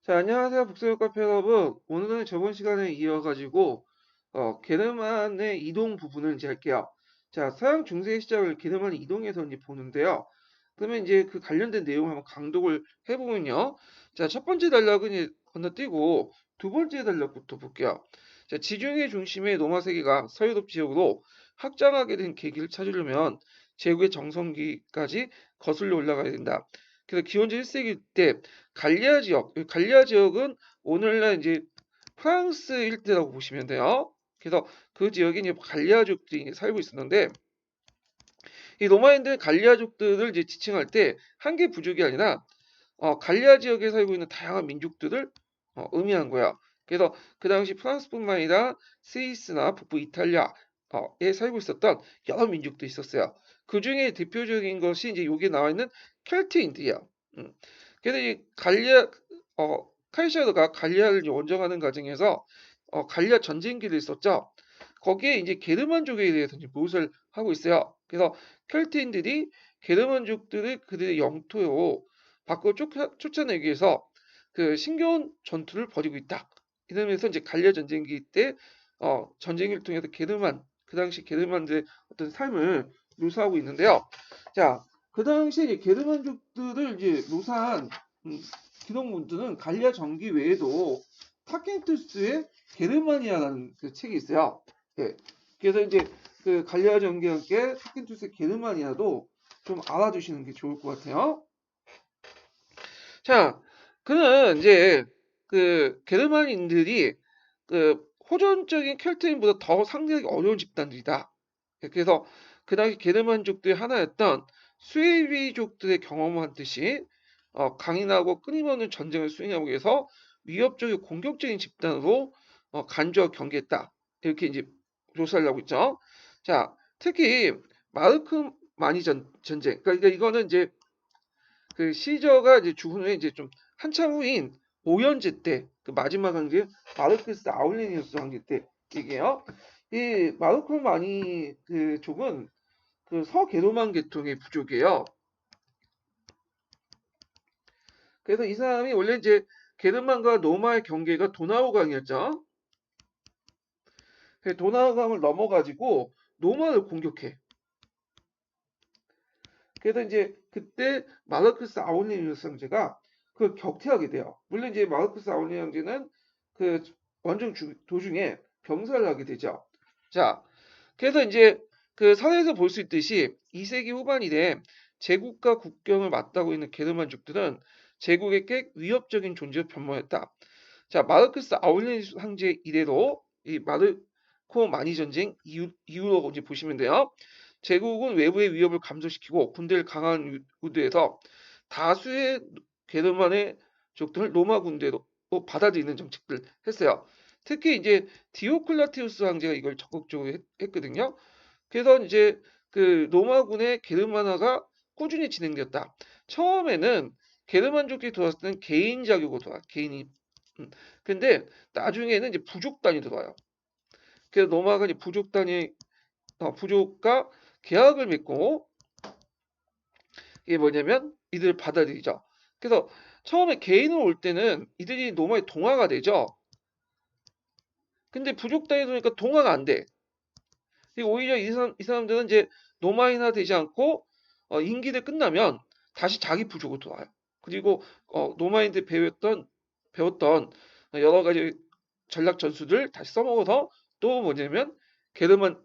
자, 안녕하세요. 북서역 카페 여러분. 오늘은 저번 시간에 이어가지고, 게르만의 이동 부분을 이제 할게요. 자, 서양 중세의 시작을 게르만의 이동에서 이제 보는데요. 그러면 이제 그 관련된 내용을 한번 강독을 해보면요. 자, 첫 번째 단락은 이제 건너뛰고, 두 번째 단락부터 볼게요. 자, 지중해 중심의 로마 세계가 서유럽 지역으로 확장하게 된 계기를 찾으려면 제국의 정성기까지 거슬러 올라가야 된다. 그래서 기원전 1세기 때 갈리아 지역은 오늘날 이제 프랑스 일대라고 보시면 돼요. 그래서 그 지역에 이제 갈리아족들이 살고 있었는데 이 로마인들은 갈리아족들을 이제 지칭할 때 한 개 부족이 아니라 갈리아 지역에 살고 있는 다양한 민족들을 의미한 거야. 그래서 그 당시 프랑스뿐만 아니라 스위스나 북부 이탈리아에 살고 있었던 여러 민족도 있었어요. 그 중에 대표적인 것이 이제 여기 나와 있는 켈트인들이야. 음. 그래서 이 카이사르가 갈리아를 이제 원정하는 과정에서 갈리아 전쟁기를 썼죠. 거기에 이제 게르만족에 대해서 이제 묘사를 하고 있어요. 그래서 켈트인들이 게르만족들을 그들의 영토로 밖으로 쫓아내기 위해서 그 신겨운 전투를 벌이고 있다. 이러면서 이제 갈리아 전쟁기 때 전쟁을 통해서 게르만 그 당시 게르만들의 어떤 삶을 묘사하고 있는데요. 자, 그 당시 이제 게르만족들을 이제 묘사한 음, 기록문들은 갈리아 전기 외에도 타켄투스의 게르마니아라는 그 책이 있어요. 예. 그래서 이제 그 갈리아 전기와 함께 타켄투스의 게르마니아도 좀 알아두시는 게 좋을 것 같아요. 자, 그는 이제 그 게르만인들이 그 호전적인 켈트인보다 더 상대하기 어려운 집단들이다. 그래서 그 당시 게르만족들의 하나였던 수에비족들의 경험한 듯이 강인하고 끊임없는 전쟁을 수행하기 위해서 위협적이고 공격적인 집단으로 간주하고 경계했다. 이렇게 이제 묘사를 하고 있죠. 자, 특히 마르크마니 전쟁. 그러니까 이거는 이제 그 시저가 이제 죽은 후에 이제 좀 한참 후인 오연제 때 그 마지막 황제 마르크스 아울레니우스 황제 때 얘기해요. 이 마르코마니 그 족은 그 서게르만 계통의 부족이에요. 그래서 이 사람이 원래 이제 게르만과 노마의 경계가 도나우강이었죠. 도나우강을 넘어가지고 노마를 공격해. 그래서 이제 그때 마르크스 아울리니우스 형제가 그 격퇴하게 돼요. 물론 이제 마르크스 아울리니우스 형제는 그 원정 도중에 병사를 하게 되죠. 자, 그래서 이제 그 사례에서 볼 수 있듯이 2세기 후반이 돼 제국과 국경을 맞닿고 있는 게르만족들은 제국의 꽤 위협적인 존재로 변모했다. 자, 마르크스 아울리니우스 형제 이래로 이 마르코 마니 전쟁 이후로 이제 보시면 돼요. 제국은 외부의 위협을 감소시키고 군대를 강한 구도에서 다수의 게르만의 족들을 로마 군대로 받아들이는 정책을 했어요. 특히 이제 디오클라티우스 황제가 이걸 적극적으로 했거든요. 그래서 이제 그 로마군의 게르만화가 꾸준히 진행되었다. 처음에는 게르만족이 들어왔을 때는 개인 자격으로 들어와 개인이. 근데 나중에는 이제 부족 단위 들어와요. 그래서 로마가 이제 부족과 계약을 맺고 이게 뭐냐면 이들을 받아들이죠. 그래서 처음에 개인으로 올 때는 이들이 로마의 동화가 되죠. 근데 부족 단위로 오니까 동화가 안 돼. 그리고 오히려 이 사람들은 이제 노마이나 되지 않고 임기를 끝나면 다시 자기 부족으로 돌아와요. 그리고 노마인들 배웠던 여러 가지 전략 전술을 다시 써먹어서 또 뭐냐면 게르만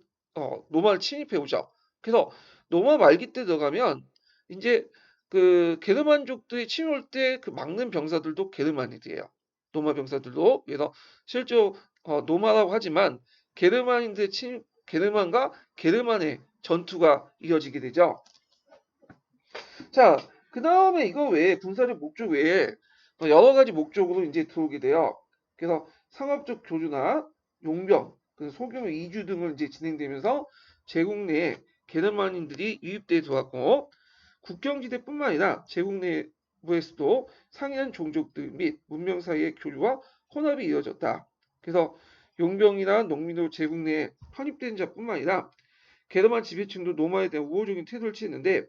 노마를 침입해 오죠. 그래서 노마 말기 때 들어가면 이제 그 게르만족들이 침입할 때 그 막는 병사들도 게르만이드예요. 노마 병사들도 그래서 실제로 노마라고 하지만 게르만인들 침 게르만과 게르만의 전투가 이어지게 되죠. 자, 그 다음에 이거 외에 군사적 목적 외에 여러 가지 목적으로 이제 들어오게 돼요. 그래서 상업적 교주나 용병, 그 소규모 이주 등을 이제 진행되면서 제국 내에 게르만인들이 유입돼 들어왔고 국경지대뿐만 아니라 제국 내부에서도 상이한 종족들 및 문명 사이의 교류와 혼합이 이어졌다. 그래서 용병이나 농민으로 제국 내에 편입된 자뿐만 아니라 게르만 지배층도 노마에 대한 우호적인 태도를 취했는데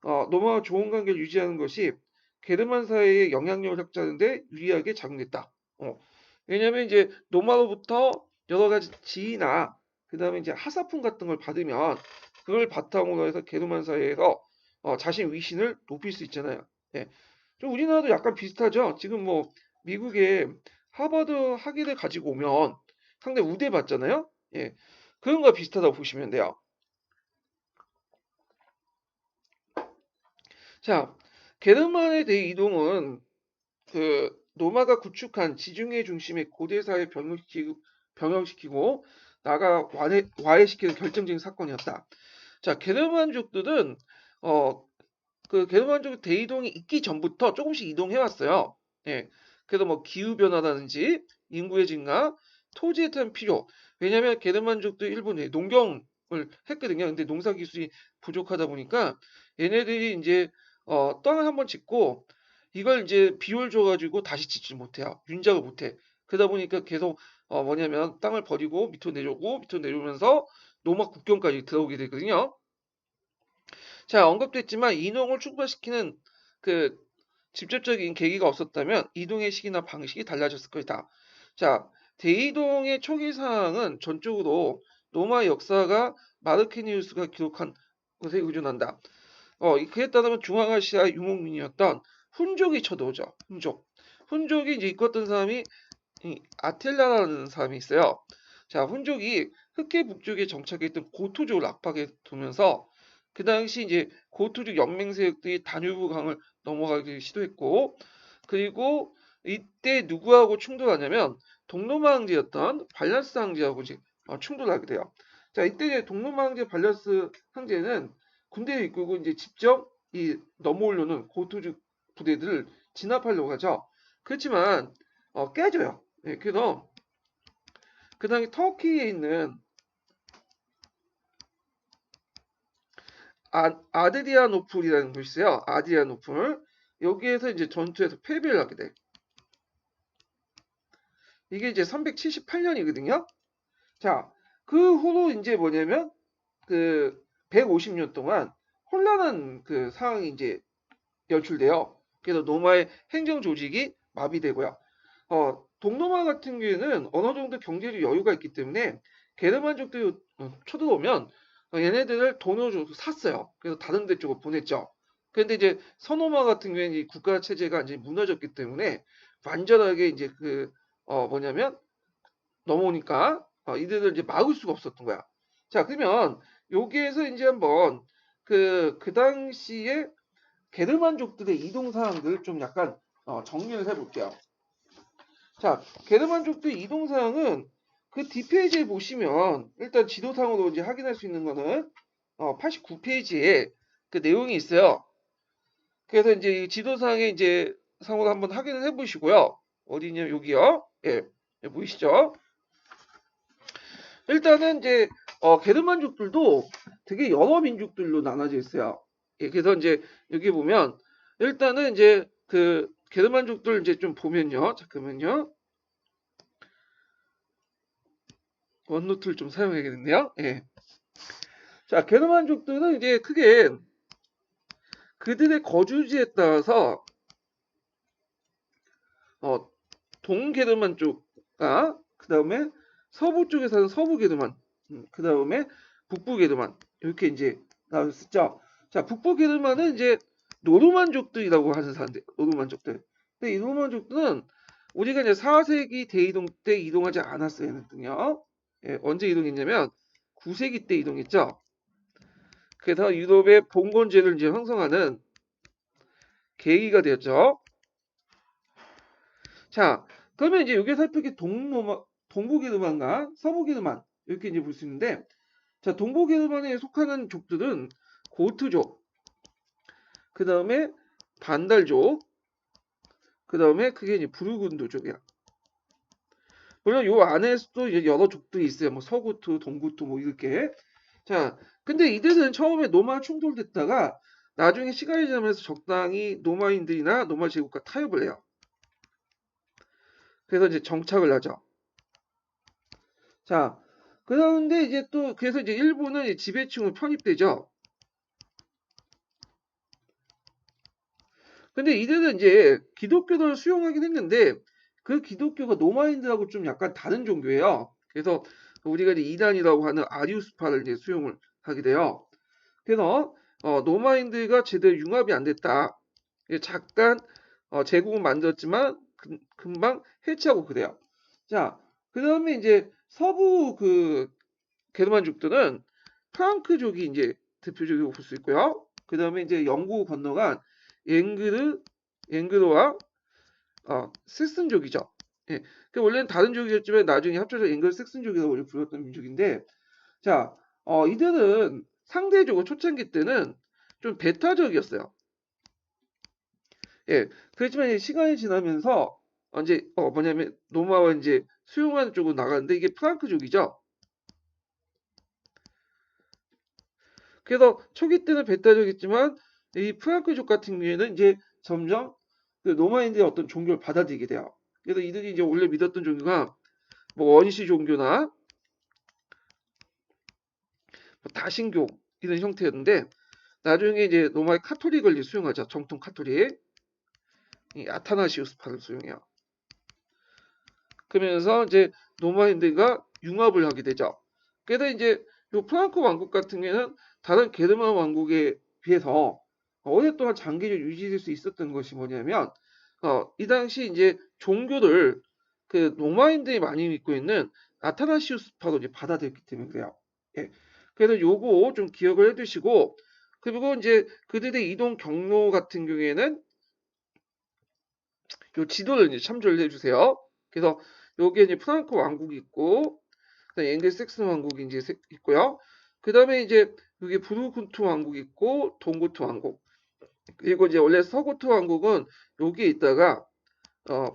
노마와 좋은 관계를 유지하는 것이 게르만 사회의 영향력을 확장하는데 유리하게 작용했다. 왜냐면 이제 노마로부터 여러 가지 지위나 그다음에 이제 하사품 같은 걸 받으면 그걸 바탕으로 해서 게르만 사회에서 자신 위신을 높일 수 있잖아요. 예. 좀 우리나라도 약간 비슷하죠. 지금 뭐 미국에 하버드 학위를 가지고 오면 상당히 우대 받잖아요. 예. 그런 거 비슷하다고 보시면 돼요. 자, 게르만에 대해 이동은 그 노마가 구축한 지중해 중심의 고대 사회 병역시키고 나가 와해시키는 결정적인 사건이었다. 자, 게르만족들은 어, 그 게르만족 대이동이 있기 전부터 조금씩 이동해 왔어요. 예. 그래서 뭐 기후 변화라든지 인구의 증가, 토지에 대한 필요. 왜냐하면 게르만족도 일본에 농경을 했거든요. 근데 농사 기술이 부족하다 보니까 얘네들이 이제 땅을 한번 짓고 이걸 이제 비율 줘가지고 다시 짓지 못해요. 윤작을 못해. 그러다 보니까 계속 뭐냐면 땅을 버리고 밑으로 내려오면서 노막 국경까지 들어오게 되거든요. 자, 언급됐지만 이동을 촉발시키는 그 직접적인 계기가 없었다면 이동의 시기나 방식이 달라졌을 것이다. 자, 대이동의 초기 상황은 전적으로 로마 역사가 마르케니우스가 기록한 것에 의존한다. 그에 따르면 중앙아시아 유목민이었던 훈족이 쳐들어오죠. 훈족이 이제 이끌었던 사람이 이 아틸라라는 사람이 있어요. 자, 훈족이 흑해 북쪽에 정착했던 고토족을 압박해 두면서 그 당시 이제 고토족 연맹 세력들이 다뉴브 강을 넘어가기 시도했고, 그리고 이때 누구하고 충돌하냐면 동로마 황제였던 발라스 황제하고 이제 충돌하게 돼요. 자, 이때 이제 동로마 황제 발라스 황제는 군대를 이끌고 이제 직접 이 넘어오려는 고토족 부대들을 진압하려고 하죠. 그렇지만 깨져요. 네, 그래서 그 다음에 터키에 있는 아드리아노플이라는 곳이 있어요. 아드리아노플. 여기에서 이제 전투에서 패배를 하게 돼. 이게 이제 378년이거든요. 자, 그 후로 이제 뭐냐면 그 150년 동안 혼란한 그 상황이 이제 연출돼요. 그래서 로마의 행정 조직이 마비되고요. 동로마 같은 경우에는 어느 정도 경제적 여유가 있기 때문에 게르만족들이 쳐들어오면 얘네들을 돈을 줘서 샀어요. 그래서 다른 데 쪽으로 보냈죠. 그런데 이제 서노마 같은 경우에는 이 국가 체제가 이제 무너졌기 때문에 완전하게 이제 그 뭐냐면 넘어오니까 이들을 이제 막을 수가 없었던 거야. 자, 그러면 여기에서 이제 한번 그 당시에 게르만족들의 이동 사항들을 좀 약간 정리를 해볼게요. 자, 게르만족들 이동 사항은 그 뒷페이지에 보시면 일단 지도상으로 이제 확인할 수 있는 거는 89페이지에 그 내용이 있어요. 그래서 이제 이 지도상에 이제 상으로 한번 확인을 해보시고요. 어디냐 여기요. 예, 보이시죠? 일단은 이제 게르만족들도 되게 여러 민족들로 나눠져 있어요. 예, 그래서 이제 여기 보면 일단은 이제 그 게르만족들 이제 좀 보면요. 잠깐만요. 원노트를 좀 사용해야겠네요. 예. 자, 게르만족들은 이제 크게 그들의 거주지에 따라서 동게르만 쪽과 그 다음에 서부 쪽에 사는 서부 게르만, 그 다음에 북부 게르만 이렇게 이제 나왔었죠. 자, 북부 게르만은 이제 노르만족들이라고 하는 사람들, 노르만족들. 근데 이 노르만족들은 우리가 이제 4세기 대이동 때 이동하지 않았어요, 얘네들요. 예, 언제 이동했냐면 9세기 때 이동했죠. 그래서 유럽의 봉건제를 이제 형성하는 계기가 되었죠. 자, 그러면 이제 여기서 살펴볼 동부게르만과 서부게르만 이렇게 이제 볼 수 있는데, 자, 동부게르만에 속하는 족들은 고트족, 그 다음에 반달족, 그 다음에 그게 이제 부르군도족이야. 물론 요 안에서도 이제 여러 족들이 있어요. 뭐 서구트, 동구트 뭐 이렇게. 자, 근데 이들은 처음에 노마 충돌됐다가 나중에 시간이 지나면서 적당히 노마인들이나 노마 제국과 타협을 해요. 그래서 이제 정착을 하죠. 자, 그런데 이제 또 그래서 이제 일본은 이제 지배층으로 편입되죠. 근데 이들은 이제 기독교를 수용하긴 했는데 그 기독교가 노마인드하고 좀 약간 다른 종교예요. 그래서 우리가 이제 이단이라고 하는 아리우스파를 이제 수용을 하게 돼요. 그래서 노마인드가 제대로 융합이 안 됐다. 잠깐 제국은 만들었지만 금방 해체하고 그래요. 자, 그 다음에 이제 서부 그 게르만족들은 프랑크족이 이제 대표적으로 볼 수 있고요. 그 다음에 이제 영구 건너간 앵그르와 섹슨족이죠. 예, 원래는 다른 족이었지만 나중에 합쳐서 앵글 섹슨족이라고 원래 불렀던 민족인데, 자, 이들은 상대적으로 초창기 때는 좀 배타적이었어요. 예, 그렇지만 시간이 지나면서 이제 뭐냐면 노마와 이제 수용하는 쪽으로 나가는데 이게 프랑크족이죠. 그래서 초기 때는 배타적이지만 이 프랑크족 같은 경우에는 이제 점점 그 노마인드의 어떤 종교를 받아들이게 돼요. 그래서 이들이 이제 원래 믿었던 종교가 뭐 원시 종교나 뭐 다신교 이런 형태였는데 나중에 이제 로마의 카톨릭을 이제 수용하죠. 정통 카톨릭. 이 아타나시우스파를 수용해요. 그러면서 이제 노마인드가 융합을 하게 되죠. 그래서 이제 요 프랑크 왕국 같은 경우에는 다른 게르만 왕국에 비해서 오랫동안 장기적으로 유지될 수 있었던 것이 뭐냐면 이 당시 이제 종교를 그 노마인들이 많이 믿고 있는 아타나시우스파로 이제 받아들였기 때문에 그래요. 예. 그래서 요거 좀 기억을 해두시고 그리고 이제 그들의 이동 경로 같은 경우에는 요 지도를 이제 참조를 해주세요. 그래서 여기에 이제 프랑크 왕국이 있고, 그다음에 앵글색슨 왕국이 이제 있고요. 그 다음에 이제 여기 부르군트 왕국이 있고, 동고트 왕국. 그리고 이제 원래 서고트 왕국은 여기에 있다가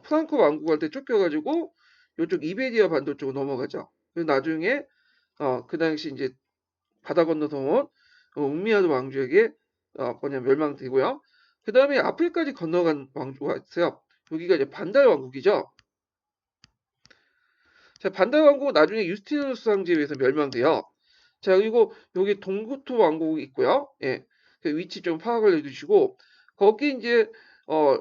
프랑크 왕국한테 쫓겨가지고 이쪽 이베리아 반도 쪽으로 넘어가죠. 그리고 나중에 그 당시 이제 바다 건너서 온 웅미아드 왕조에게 뭐냐 멸망되고요. 그 다음에 아프리까지 건너간 왕조가 있어요. 여기가 이제 반달 왕국이죠. 자, 반달 왕국은 나중에 유스티누스 황제에 의해서 멸망돼요. 자, 그리고 여기 동구토 왕국이 있고요. 예, 그 위치 좀 파악을 해주시고 거기 이제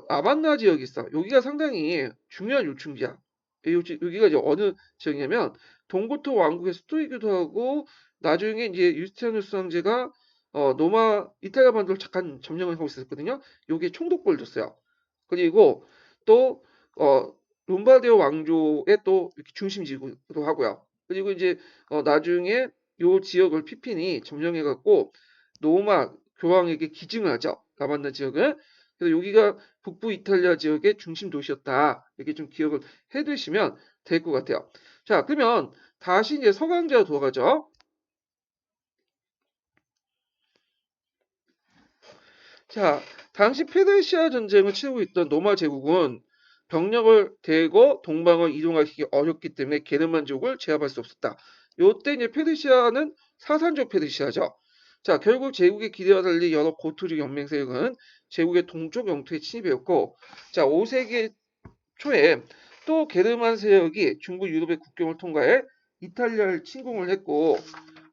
아반나 지역이 있어. 여기가 상당히 중요한 요충지야. 여기가 이제 어느 지역이냐면 동고토 왕국의 수도이기도 하고 나중에 이제 유스티누스 황제가 노마 이탈리아 반도를 잠깐 점령을 하고 있었거든요. 여기에 총독부를 줬어요. 그리고 또 롬바디오 왕조의 또 이렇게 중심지구도 하고요. 그리고 이제 나중에 요 지역을 피핀이 점령해 갖고 노마 교황에게 기증을 하죠. 라반나 지역을. 그래서 여기가 북부 이탈리아 지역의 중심 도시였다. 이렇게 좀 기억을 해 두시면 될 것 같아요. 자, 그러면 다시 이제 서강제로 돌아가죠. 자, 당시 페르시아 전쟁을 치르고 있던 로마 제국은 병력을 대거 동방을 이동하기 어렵기 때문에 게르만족을 제압할 수 없었다. 요때 이제 페르시아는 사산족 페르시아죠. 자, 결국 제국의 기대와 달리 여러 고토족 연맹 세력은 제국의 동쪽 영토에 침입했고, 자, 5세기 초에 또 게르만 세력이 중부 유럽의 국경을 통과해 이탈리아를 침공을 했고,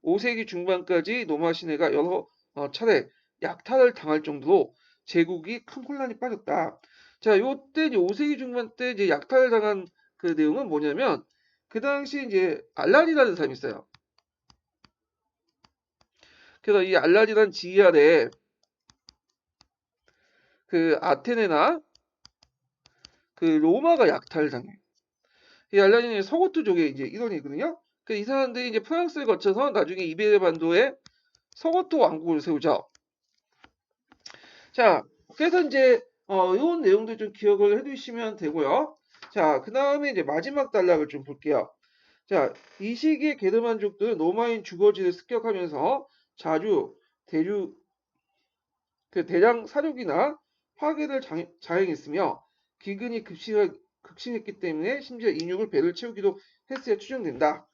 5세기 중반까지 로마 시내가 여러 차례 약탈을 당할 정도로 제국이 큰 혼란이 빠졌다. 자, 요때 이제 5세기 중반 때 이제 약탈을 당한 그 내용은 뭐냐면 그 당시 이제 알라리라는 사람이 있어요. 그래서 이 알라리라는 지휘 아래 그 아테네나 그 로마가 약탈을 당해. 이 알라리는 서고트족의 이제 일원이거든요. 그 이 사람들이 이제 프랑스를 거쳐서 나중에 이베리아 반도에 서고트 왕국을 세우죠. 자, 그래서 이제 이런 내용도 좀 기억을 해두시면 되고요. 자, 그 다음에 이제 마지막 단락을 좀 볼게요. 자, 이 시기에 게르만족들은 로마인 주거지를 습격하면서 자주 대류 그 대량 사륙이나 파괴를 자행했으며 기근이 급심했기 때문에 심지어 인육을 배를 채우기도 했어야 추정된다.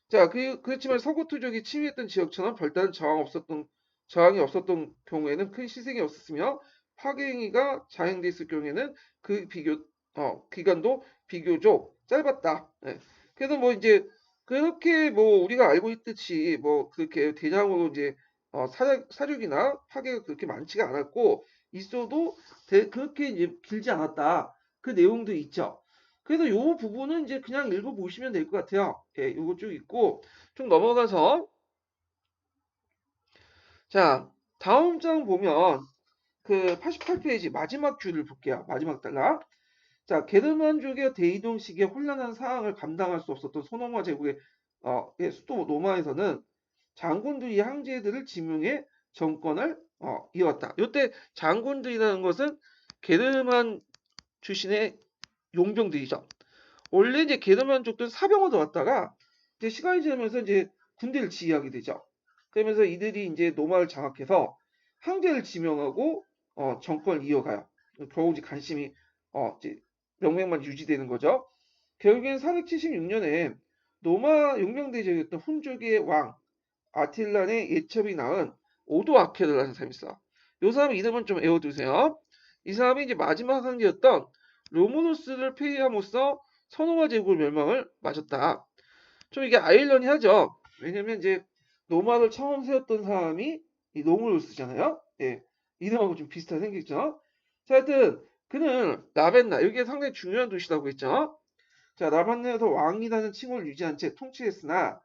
자, 그렇지만 서구투족이 침입했던 지역처럼 별다른 저항이 없었던 경우에는 큰 희생이 없었으며 파괴 행위가 자행돼 있을 경우에는 그 기간도 비교적 짧았다. 예. 그래서 뭐 이제 그렇게 뭐 우리가 알고 있듯이 뭐 그렇게 대량으로 이제 사륙이나 파괴가 그렇게 많지가 않았고 있어도 그렇게 이제 길지 않았다. 그 내용도 있죠. 그래서 요 부분은 이제 그냥 읽어보시면 될 것 같아요. 예, 요거 쭉 있고 좀 넘어가서 자 다음 장 보면 그 88페이지 마지막 줄을 볼게요. 마지막 단락. 자, 게르만족의 대이동 시기에 혼란한 상황을 감당할 수 없었던 소노마 제국의 의 수도 로마에서는 장군들이 황제들을 지명해 정권을 이었다. 이때 장군들이라는 것은 게르만 출신의 용병들이죠. 원래 이제 게르만족들은 사병으로 왔다가 이제 시간이 지나면서 이제 군대를 지휘하게 되죠. 그러면서 이들이 이제 로마를 장악해서 황제를 지명하고 정권을 이어가요. 겨우 이제 관심이 이제 명맥만 유지되는 거죠. 결국엔 476년에 로마 용병대적이었던 훈족의 왕 아틸란의 예첩이 낳은 오도아케르라는 사람이 있어. 이 사람 이름은 좀 외워두세요. 이 사람이 이제 마지막 황제였던 로무누스를 폐위함으로써 서노마 제국의 멸망을 맞았다. 좀 이게 아이러니하죠. 왜냐면 이제 로마를 처음 세웠던 사람이 이 로무누스잖아요. 예, 이름하고 좀 비슷하게 생겼죠. 자, 하여튼 그는 라벤나 여기에 상당히 중요한 도시라고 했죠. 자, 라벤나에서 왕이라는 칭호를 유지한 채 통치했으나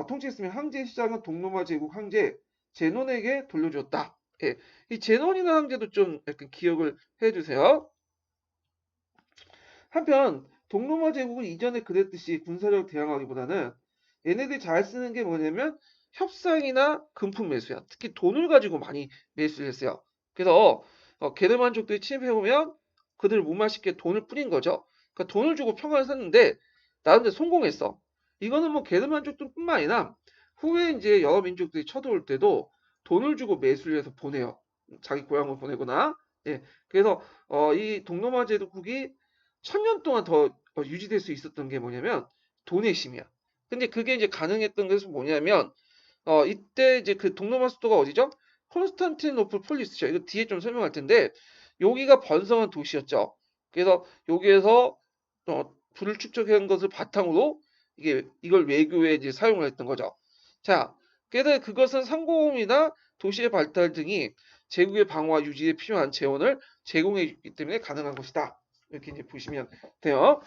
통치했으면 황제 시작은 동로마 제국 황제 제논에게 돌려주었다. 예, 이 제논이라는 황제도 좀 약간 기억을 해주세요. 한편 동로마 제국은 이전에 그랬듯이 군사력 대항하기보다는 얘네들이 잘 쓰는 게 뭐냐면 협상이나 금품 매수야. 특히 돈을 가지고 많이 매수를 했어요. 그래서 게르만족들이 침입해오면 그들 못 마시게 돈을 뿌린 거죠. 그러니까 돈을 주고 평화를 샀는데 나름대로 성공했어. 이거는 뭐 게르만족들뿐만 아니라 후에 이제 여러 민족들이 쳐들어올 때도 돈을 주고 매수를 해서 보내요. 자기 고향으로 보내거나. 예. 그래서 이 동로마 제국이 1000년 동안 더 유지될 수 있었던 게 뭐냐면 돈의 힘이야. 근데 그게 이제 가능했던 것은 뭐냐면 이때 이제 그 동로마 수도가 어디죠? 콘스탄티노플 폴리스죠. 이거 뒤에 좀 설명할 텐데 여기가 번성한 도시였죠. 그래서 여기에서 불을 축적한 것을 바탕으로 이걸 외교에 이제 사용을 했던 거죠. 자, 그래서 그것은 상공이나 도시의 발달 등이 제국의 방어와 유지에 필요한 재원을 제공해주기 때문에 가능한 것이다. 이렇게 이제 보시면 돼요.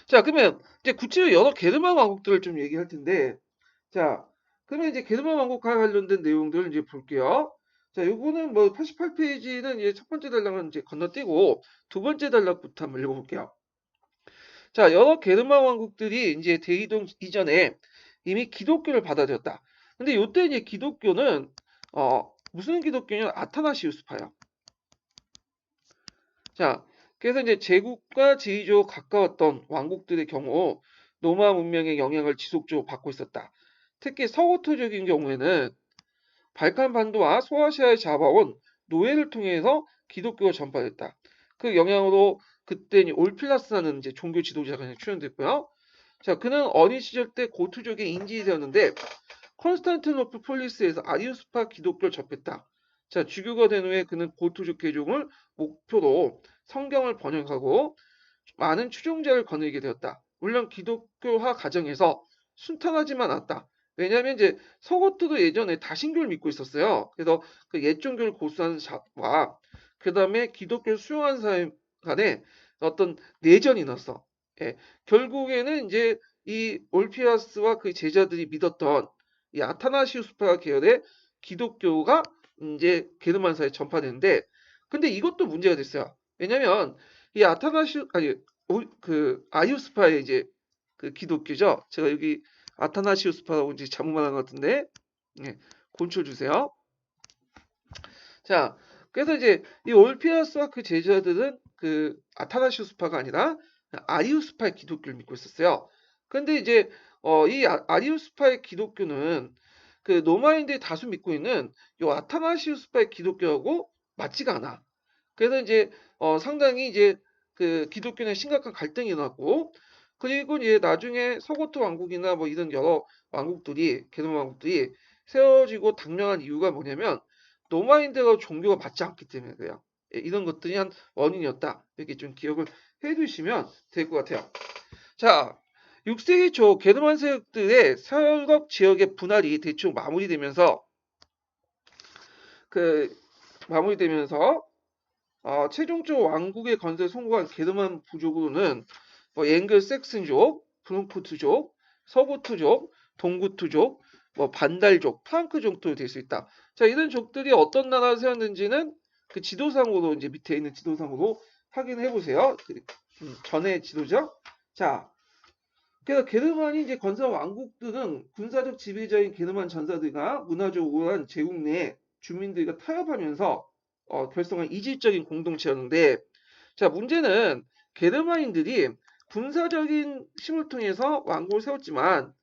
자, 그러면 이제 구체적으로 여러 게르만 왕국들을 좀 얘기할 텐데, 자, 그러면 이제 게르만 왕국과 관련된 내용들을 이제 볼게요. 자, 요거는 뭐 88페이지는 이제 첫 번째 단락은 이제 건너뛰고 두 번째 단락부터 한번 읽어볼게요. 자, 여러 게르만 왕국들이 이제 대이동 이전에 이미 기독교를 받아들였다. 근데 요때 이제 기독교는 무슨 기독교냐면 아타나시우스파예요. 자, 그래서 이제 제국과 지위적으로 가까웠던 왕국들의 경우 로마 문명의 영향을 지속적으로 받고 있었다. 특히 서고토적인 경우에는 발칸 반도와 소아시아에 잡아온 노예를 통해서 기독교가 전파됐다. 그 영향으로 그때 올필라스라는 이제 종교 지도자가 출연됐고요. 자, 그는 어린 시절 때 고투족의 인질이 되었는데 콘스탄티노플 폴리스에서 아리우스파 기독교를 접했다. 자, 주교가 된 후에 그는 고투족 개종을 목표로 성경을 번역하고 많은 추종자를 거느리게 되었다. 물론 기독교화 가정에서 순탄하지만 않았다. 왜냐하면 이제 서고트도 예전에 다신교를 믿고 있었어요. 그래서 그 옛 종교를 고수하는 자와 그 다음에 기독교를 수용한 사람 간에 어떤 내전이 났어. 예. 결국에는 이제 이 올피아스와 그 제자들이 믿었던 이 아타나시우스파 계열의 기독교가 이제 게르만사에 전파되는데, 근데 이것도 문제가 됐어요. 왜냐면 이 그 아이오스파의 이제 그 기독교죠. 제가 여기 아타나시우스파라고 이제 잘못 말한 것 같은데, 예, 곤출 주세요. 자, 그래서 이제 이 올피아스와 그 제자들은 그 아타나시우스파가 아니라 아리우스파의 기독교를 믿고 있었어요. 근데 이제 이 아리우스파의 기독교는 그 로마인들이 다수 믿고 있는 요 아타나시우스파의 기독교하고 맞지가 않아. 그래서 이제 상당히 이제 그 기독교는 심각한 갈등이 일어났고, 그리고 이제 나중에 서고트 왕국이나 뭐 이런 여러 왕국들이 게르만 왕국들이 세워지고 당면한 이유가 뭐냐면 로마인들과 종교가 맞지 않기 때문에 그래요. 예, 이런 것들이 한 원인이었다. 이렇게 좀 기억을 해두시면 될 것 같아요. 자, 6세기 초 게르만 세력들의 서유럽 지역의 분할이 대충 마무리되면서 그 마무리되면서 최종적으로 왕국의 건설에 성공한 게르만 부족으로는 뭐 앵글색슨족, 프랑크푸르트족, 서구투족, 동구투족, 뭐 반달족, 프랑크족도 될 수 있다. 자, 이런 족들이 어떤 나라를 세웠는지는 그 지도상으로 이제 밑에 있는 지도상으로 확인해 보세요. 전에 지도죠. 자, 그래서 게르만이 이제 건설 왕국들은 군사적 지배자인 게르만 전사들과 문화적으로 제국 내 주민들과 타협하면서 결성한 이질적인 공동체였는데, 자, 문제는 게르만인들이 군사적인 힘을 통해서 왕국을 세웠지만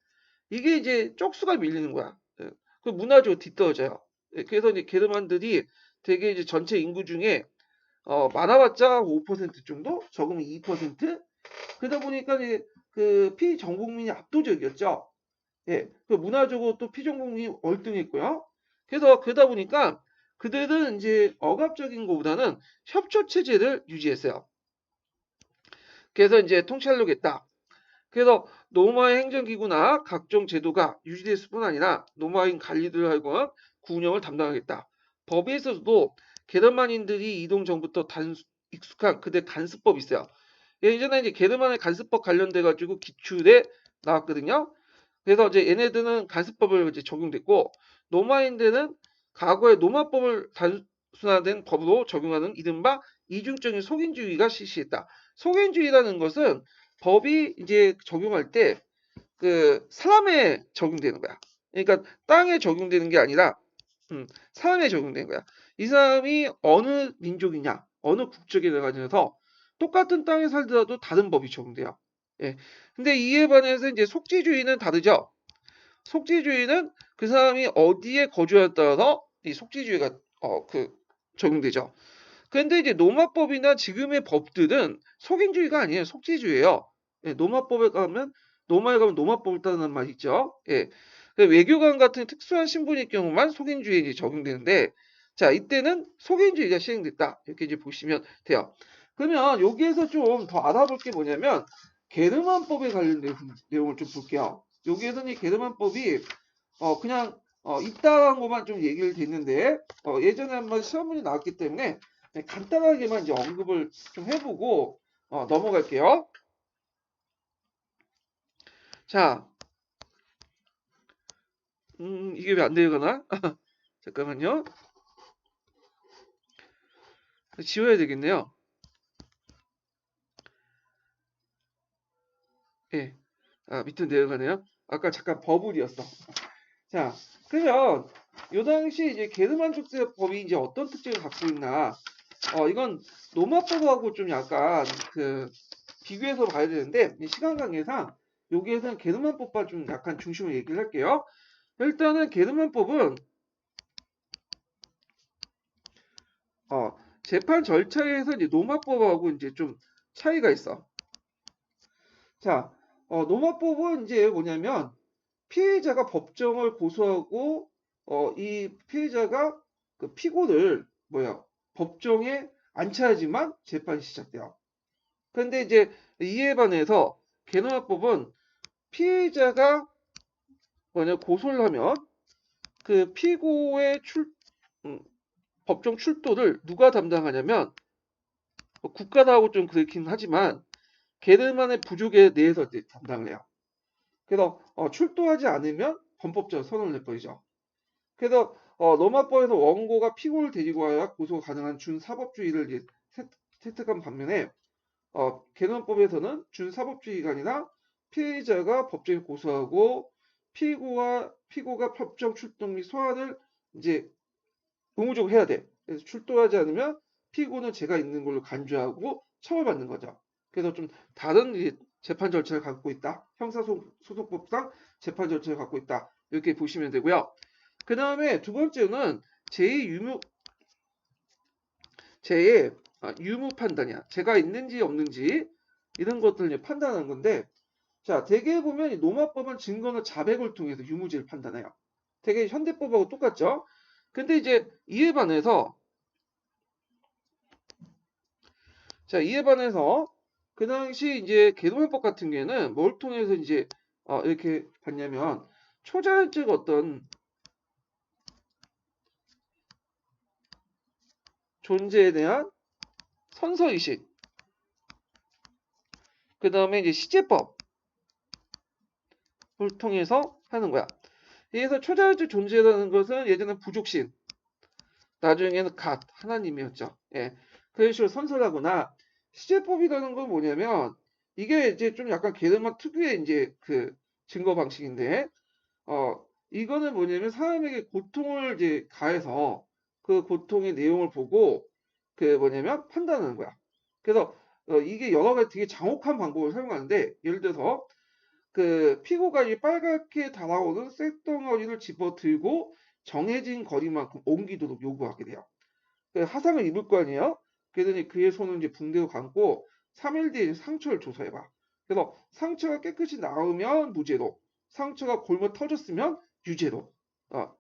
이게 이제 쪽수가 밀리는 거야. 예. 그 문화적으로 뒤떨어져요. 예, 그래서 이제 게르만들이 되게 이제 전체 인구 중에 많아봤자 5% 정도, 적으면 2%. 그러다 보니까 이제 그 피정복민이 압도적이었죠. 예, 그 문화적으로 또 피정복민이 월등했고요. 그래서 그러다 보니까 그들은 이제 억압적인 것보다는 협조 체제를 유지했어요. 그래서 이제 통치하려겠다. 그래서 노마의 행정기구나 각종 제도가 유지됐을 뿐 아니라 노마인 관리들을 하고 군영을 담당하겠다. 법에서도 게르만인들이 이동 전부터 익숙한 그들 간수법이 있어요. 예전에 이제 게르만의 간수법 관련돼 가지고 기출에 나왔거든요. 그래서 이제 얘네들은 간수법을 이제 적용됐고 노마인들은 과거의 노마법을 단순화된 법으로 적용하는 이른바 이중적인 속인주의가 실시했다. 속인주의라는 것은 법이 이제 적용할 때 그 사람에 적용되는 거야. 그러니까 땅에 적용되는 게 아니라 사람에 적용된 거야. 이 사람이 어느 민족이냐, 어느 국적에 관해서 똑같은 땅에 살더라도 다른 법이 적용돼요. 예. 근데 이에 반해서 이제 속지주의는 다르죠. 속지주의는 그 사람이 어디에 거주하에 따라서 이 속지주의가 적용되죠. 그런데 이제 노마법이나 지금의 법들은 속인주의가 아니에요. 속지주의예요. 예, 노마법에 가면 노마에 가면 노마법을 따르는 말 있죠. 예. 외교관 같은 특수한 신분일 경우만 속인주의에 이제 적용되는데, 자, 이때는 속인주의가 시행됐다. 이렇게 이제 보시면 돼요. 그러면 여기에서 좀 더 알아볼 게 뭐냐면 게르만법에 관련된 내용을 좀 볼게요. 여기에서는 이 게르만법이 그냥 있다는 것만 좀 얘기를 됐는데 예전에 한번 시험 문제 나왔기 때문에 간단하게만 이제 언급을 좀 해보고 넘어갈게요. 자, 이게 왜 안 되거나? 잠깐만요. 지워야 되겠네요. 예. 밑으로 내려가네요. 아까 잠깐 버블이었어. 자, 그러면 요 당시 이제 게르만족의 법이 이제 어떤 특징을 갖고 있나? 이건 노마법하고 좀 약간 그 비교해서 봐야 되는데 시간 관계상 여기에서는 게르만법과 좀 약간 중심을 얘기를 할게요. 일단은 게르만법은 재판 절차에서 이제 노마법하고 이제 좀 차이가 있어. 자, 노마법은 이제 뭐냐면 피해자가 법정을 고소하고 이 피해자가 그 피고를 법정에 안차야지만 재판이 시작돼요. 그런데 이제 이에 반해서 게르만법은 피해자가 고소를 하면 그 피고의 음, 법정 출도를 누가 담당하냐면 국가라고 좀 그렇긴 하지만 게르만의 부족에 대해서 담당을 해요. 그래서 출도하지 않으면 범법적 선언을 내버리죠. 그래서 로마법에서 원고가 피고를 데리고 와야 고소가 가능한 준사법주의를 이제 채택한 반면에 개헌법에서는 준사법주의가 아니라 피해자가 법정에 고소하고 피고가 법정 출동 및 소환을 이제 의무적으로 해야 돼. 그래서 출동하지 않으면 피고는 죄가 있는 걸로 간주하고 처벌받는 거죠. 그래서 좀 다른 재판 절차를 갖고 있다. 형사소송법상 재판 절차를 갖고 있다. 이렇게 보시면 되고요. 그 다음에 두 번째는 제2 유무 판단이야. 죄가 있는지 없는지 이런 것들을 판단하는 건데, 자, 대개 보면 이 노마법은 증거나 자백을 통해서 유무죄를 판단해요. 되게 현대법하고 똑같죠? 근데 이제 이에 반해서 그 당시 이제 계도문법 같은 경우에는 뭘 통해서 이제 이렇게 봤냐면 초자연적 어떤 존재에 대한 선서의식, 그 다음에 이제 시제법을 통해서 하는 거야. 그래서 초자연적 존재라는 것은 예전에 부족신, 나중에는 갓, 하나님이었죠. 예. 그런 식으로 선설하거나, 시제법이라는 건 뭐냐면, 이게 이제 좀 약간 게르만 특유의 이제 그 증거 방식인데, 이거는 뭐냐면 사람에게 고통을 이제 가해서 그 고통의 내용을 보고 그 뭐냐면 판단하는 거야. 그래서 이게 여러 가지 되게 장혹한 방법을 사용하는데, 예를 들어서 그 피고가 이 빨갛게 달아오른 쇳덩어리를 집어 들고 정해진 거리만큼 옮기도록 요구하게 돼요. 그 화상을 입을 거 아니에요? 그러더니 그의 손을 이제 붕대로 감고 3일 뒤에 상처를 조사해봐. 그래서 상처가 깨끗이 나으면 무죄로, 상처가 골머 터졌으면 유죄로.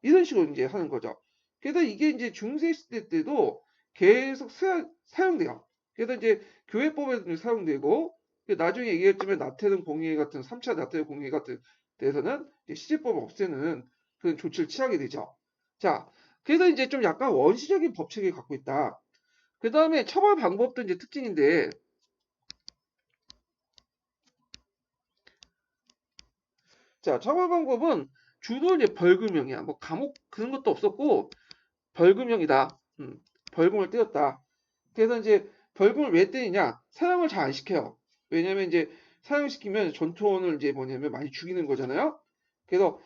이런 식으로 이제 하는 거죠. 그래서 이게 이제 중세 시대 때도 계속 사용돼요. 그래서 이제 교회법에도 사용되고, 나중에 얘기했지만 나태른 공예 같은 3차 나태른 공예 같은 데서는 시제법을 없애는 그런 조치를 취하게 되죠. 자, 그래서 이제 좀 약간 원시적인 법칙을 갖고 있다. 그 다음에 처벌 방법도 이제 특징인데, 자, 처벌 방법은 주로 이제 벌금형이야. 뭐 감옥 그런 것도 없었고 벌금형이다. 벌금을 때렸다. 그래서 이제 벌금을 왜 때리냐? 사형을 잘 안 시켜요. 왜냐면 이제 사형시키면 전투원을 이제 뭐냐면 많이 죽이는 거잖아요. 그래서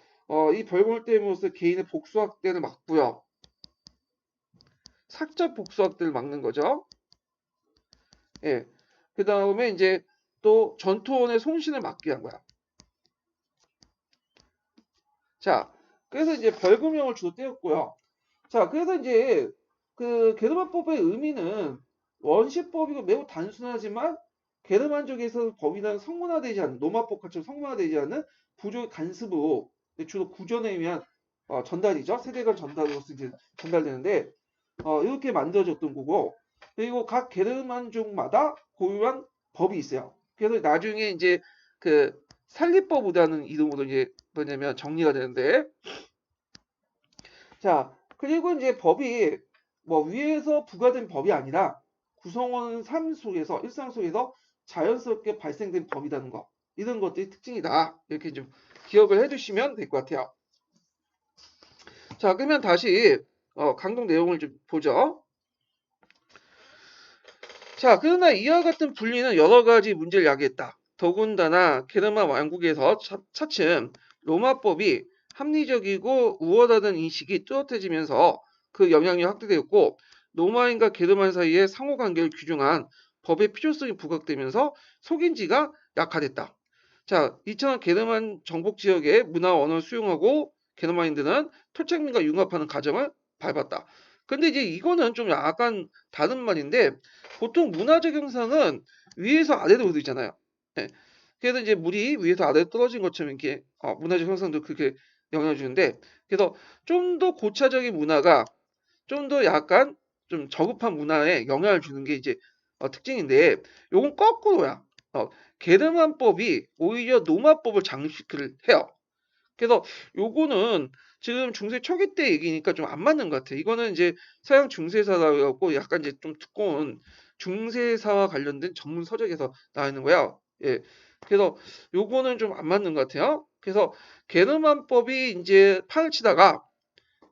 이 벌금을 때림으로써 개인의 복수학대를 막고요. 사적 복수학대를 막는 거죠. 예. 그 다음에 이제 또 전투원의 손실을 막기 위한 거야. 자, 그래서 이제 벌금형을 주로 떼었고요. 자, 그래서 이제 그 게르만법의 의미는 원시법이고 매우 단순하지만 게르만족에서 법이란 성문화되지 않는 노마법처럼 성문화되지 않는 부족의 간습으로 주로 구전에 의한 전달이죠. 세대 간 전달로서 이제 전달되는데 이렇게 만들어졌던 거고, 그리고 각 게르만족마다 고유한 법이 있어요. 그래서 나중에 이제 그 살리법이라는 이름으로 이제 뭐냐면 정리가 되는데, 자, 그리고 이제 법이 뭐 위에서 부과된 법이 아니라 구성원 삶 속에서 일상 속에서 자연스럽게 발생된 법이라는 거, 이런 것들이 특징이다. 이렇게 좀 기억을 해두시면 될 것 같아요. 자, 그러면 다시 강동 내용을 좀 보죠. 자, 그러나 이와 같은 분리는 여러 가지 문제를 야기했다. 더군다나 게르만 왕국에서 차츰 로마법이 합리적이고 우월하다는 인식이 뚜렷해지면서 그 영향이 확대되었고, 로마인과 게르만 사이의 상호관계를 규정한 법의 필요성이 부각되면서 속인지가 약화됐다. 자, 이처럼 게르만 정복 지역의 문화 언어를 수용하고 게르만인들은 토착민과 융합하는 과정을 밟았다. 근데 이제 이거는 좀 약간 다른 말인데, 보통 문화적 형상은 위에서 아래로 흐르잖아요. 예. 그래서 이제 물이 위에서 아래로 떨어진 것처럼 이렇게 문화적 형상도 그렇게 영향을 주는데, 그래서 좀 더 고차적인 문화가 좀 더 약간 좀 저급한 문화에 영향을 주는 게 이제 특징인데, 요건 거꾸로야. 게르만법이 오히려 노마법을 장식을 해요. 그래서 요거는 지금 중세 초기 때 얘기니까 좀 안 맞는 것 같아요. 이거는 이제 서양 중세사라고 약간 이제 좀 두꺼운 중세사와 관련된 전문 서적에서 나와 있는 거야. 예. 그래서 요거는 좀 안 맞는 것 같아요. 그래서 게르만법이 이제 판을 치다가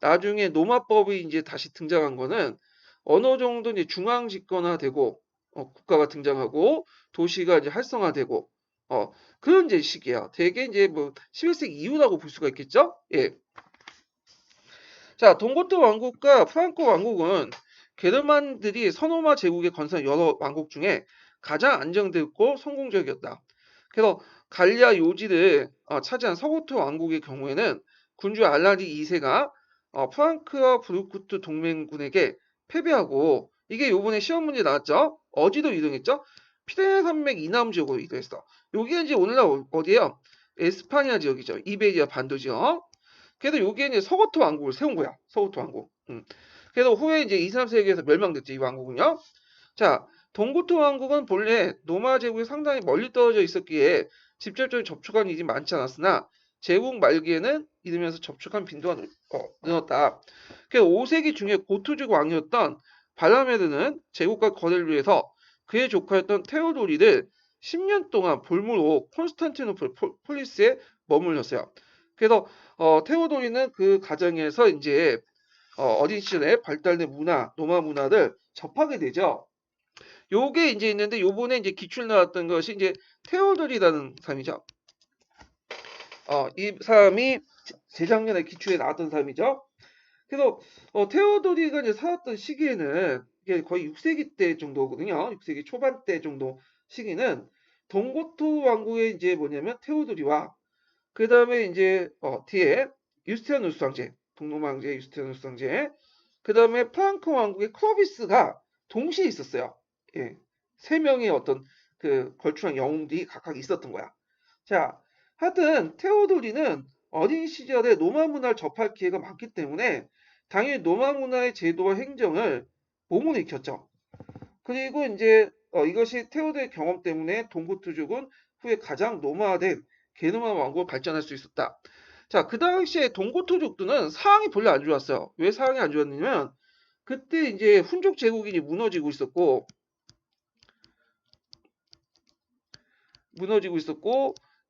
나중에 노마법이 이제 다시 등장한 거는 어느 정도 이제 중앙 집권화되고 국가가 등장하고 도시가 이제 활성화되고 어, 그런 이제 시기야. 대개 이제 뭐 11세기 이후라고 볼 수가 있겠죠? 예. 자, 동고트 왕국과 프랑코 왕국은 게르만들이 서노마 제국에 건설한 여러 왕국 중에 가장 안정되고 성공적이었다. 그래서 갈리아 요지를 차지한 서고트 왕국의 경우에는 군주 알라리 2세가 프랑크와 브루크트 동맹군에게 패배하고, 이게 요번에 시험 문제 나왔죠? 어디로 이동했죠? 피레네 산맥 이남 지역으로 이동했어. 여기가 이제 오늘날 어디예요? 에스파니아 지역이죠. 이베리아 반도 지역. 그래서 여기에 이제 서고트 왕국을 세운 거야. 서고트 왕국. 그래서 후에 이제 2, 3세기에서 멸망됐죠. 이 왕국은요. 자, 동고트 왕국은 본래 노마 제국이 상당히 멀리 떨어져 있었기에 직접적인 접촉한 일이 많지 않았으나 제국 말기에는 이르면서 접촉한 빈도가 늘었다. 그래서 5세기 중에 고투족 왕이었던 발라메드는 제국과 거래를 위해서 그의 조카였던 테오도리를 10년 동안 볼모로 콘스탄티노플 폴리스에 머물렀어요. 그래서 테오도리는 그 가정에서 이제 어린 시절에 발달된 문화, 로마 문화를 접하게 되죠. 요게 이제 있는데 요번에 이제 기출 나왔던 것이 이제 테오도리라는 사람이죠. 이 사람이 재작년에 기출에 나왔던 사람이죠. 그래서 테오도리가 이제 살았던 시기에는 이게 거의 6세기 때 정도거든요. 6세기 초반 때 정도 시기는 동고토 왕국의 이제 뭐냐면 테오도리와 그 다음에 이제 뒤에 유스티아누스 황제, 동로마 황제 유스티아누스 황제, 그 다음에 프랑크 왕국의 클로비스가 동시에 있었어요. 예, 세 명의 어떤 그 걸출한 영웅들이 각각 있었던 거야. 자, 하여튼 테오도리는 어린 시절에 로마 문화를 접할 기회가 많기 때문에 당연히 로마 문화의 제도와 행정을 몸으로 익혔죠. 그리고 이제 이것이 테오도의 경험 때문에 동고트족은 후에 가장 노마화된 게노마 왕국으로 발전할 수 있었다. 자, 그 당시에 동고트족들은 상황이 별로 안 좋았어요. 왜 상황이 안 좋았냐면 그때 이제 훈족 제국이 무너지고 있었고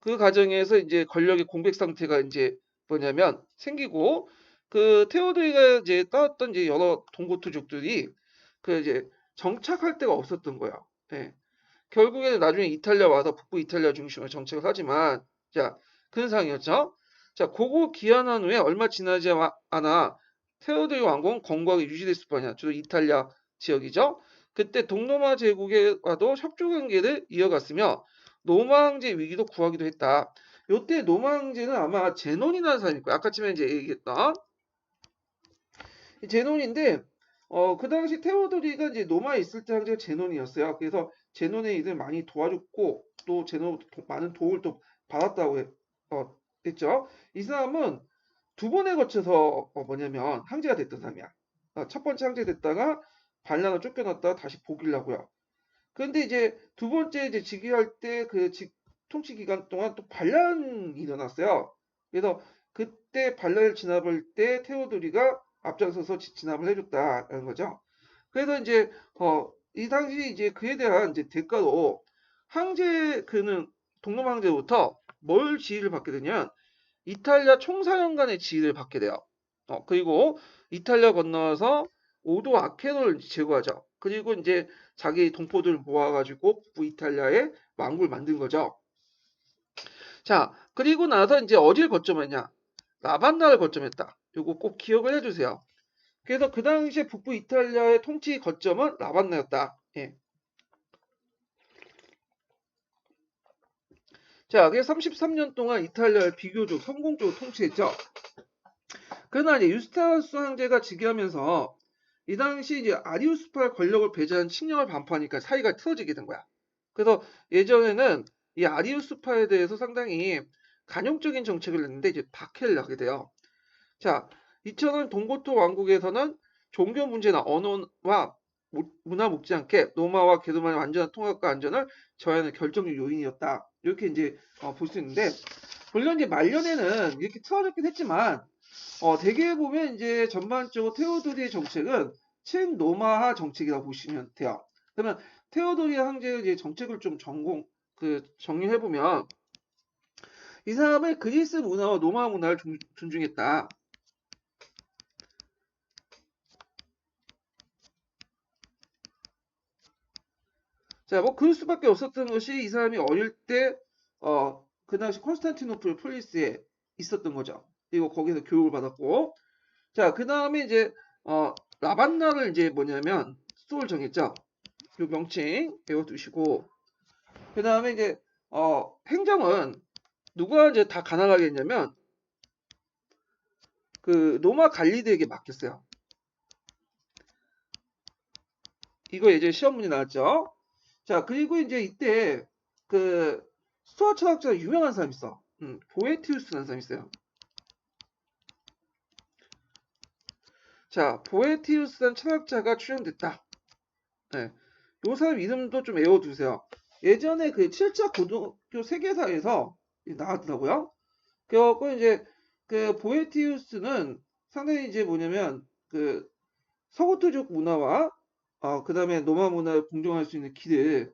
그 과정에서 이제 권력의 공백 상태가 이제 뭐냐면 생기고 그 테오도리가 이제 따왔던 이제 여러 동고트족들이 그 이제 정착할 데가 없었던 거예요. 네. 결국에는 나중에 이탈리아 와서 북부 이탈리아 중심으로 정책을 하지만 자 그런 상황이었죠. 자 고고 기한한 후에 얼마 지나지 않아 테오도리 왕국은 건강하게 유지됐을 뿐이야. 주로 이탈리아 지역이죠. 그때 동로마 제국과도 협조 관계를 이어갔으며 노마 황제 위기도 구하기도 했다. 요때 노마 황제는 아마 제논이라는 사람일 거야. 아까 전에 이제 얘기했던 제논인데 그 당시 테오도리가 이제 노마에 있을 때 황제가 제논이었어요. 그래서 제논의 일을 많이 도와줬고 또 제논 많은 도움을 또 받았다고 했죠. 이 사람은 두 번에 거쳐서 뭐냐면 황제가 됐던 사람이야. 첫 번째 황제 됐다가 반란을 쫓겨났다가 다시 복위를 하고요. 그런데 이제 두 번째 이제 즉위할 때 그 통치 기간 동안 또 반란이 일어났어요. 그래서 그때 반란을 진압할 때 테오도리가 앞장서서 진압을 해줬다라는 거죠. 그래서 이제 이 당시 이제 그에 대한 이제 대가로 황제 그는 동로마 황제부터 뭘 지위를 받게 되냐면 이탈리아 총사령관의 지위를 받게 돼요. 그리고 이탈리아 건너서 오도 아케노를 제거하죠. 그리고 이제 자기 동포들 모아가지고 북부 이탈리아에 왕국을 만든 거죠. 자, 그리고 나서 이제 어디를 거점했냐? 라반나를 거점했다. 요거 꼭 기억을 해주세요. 그래서 그 당시에 북부 이탈리아의 통치 거점은 라반나였다. 예. 자, 그래서 33년 동안 이탈리아를 비교적 성공적으로 통치했죠. 그러나 이제 유스타스 황제가 즉위하면서 이 당시 이제 아리우스파의 권력을 배제한 칙령을 반포하니까 사이가 틀어지게 된 거야. 그래서 예전에는 이 아리우스파에 대해서 상당히 간용적인 정책을 냈는데 이제 박해를 하게 돼요. 자, 2000년 동고토 왕국에서는 종교 문제나 언어와 문화 못지않게 로마와 게르만의 완전한 통합과 안전을 저해하는 결정적 요인이었다. 이렇게 이제 볼 수 있는데 물론 이제 말년에는 이렇게 틀어졌긴 했지만 대개 보면 이제 전반적으로 테오도리의 정책은 친로마화 정책이라고 보시면 돼요. 그러면 테오도리 황제의 이제 정책을 좀 정리해 보면 이 사람은 그리스 문화와 로마 문화를 존중했다. 자, 뭐 그럴 수밖에 없었던 것이 이 사람이 어릴 때 그 당시 콘스탄티노플 폴리스에 있었던 거죠. 그리고 거기서 교육을 받았고, 자, 그 다음에 이제 라반나를 이제 뭐냐면 수도를 정했죠. 요 명칭 외워두시고, 그 다음에 이제 행정은 누가 이제 다 가나가게 했냐면 그 로마 갈리드에게 맡겼어요. 이거 예전에 시험 문제 나왔죠. 자, 그리고 이제 이때 그 스토아 철학자 유명한 사람 있어. 보에티우스라는 사람 있어요. 자, 보에티우스라는 철학자가 출연됐다. 네. 요 사람 이름도 좀 외워두세요. 예전에 그 7차 고등학교 세계사에서 나왔더라고요. 그래갖고 이제 그 보에티우스는 상당히 이제 뭐냐면 그 서구트족 문화와 그 다음에 로마 문화를 공존할 수 있는 길을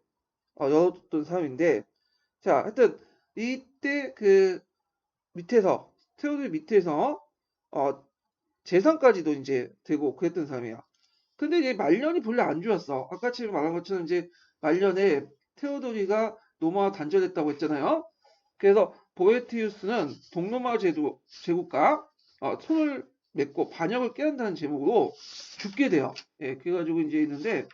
열어줬던 사람인데, 자, 하여튼 이때 그 밑에서 테오도리 밑에서 어, 재산까지도 이제 되고 그랬던 사람이야. 근데 이제 말년이 별로 안 좋았어. 아까 지금 말한 것처럼 이제 말년에 테오도리가 로마와 단절했다고 했잖아요. 그래서 보에티우스는 동로마 제국과 손을 맺고 반역을 깨한다는 제목으로 죽게 돼요. 예, 그래가지고 이제 있는데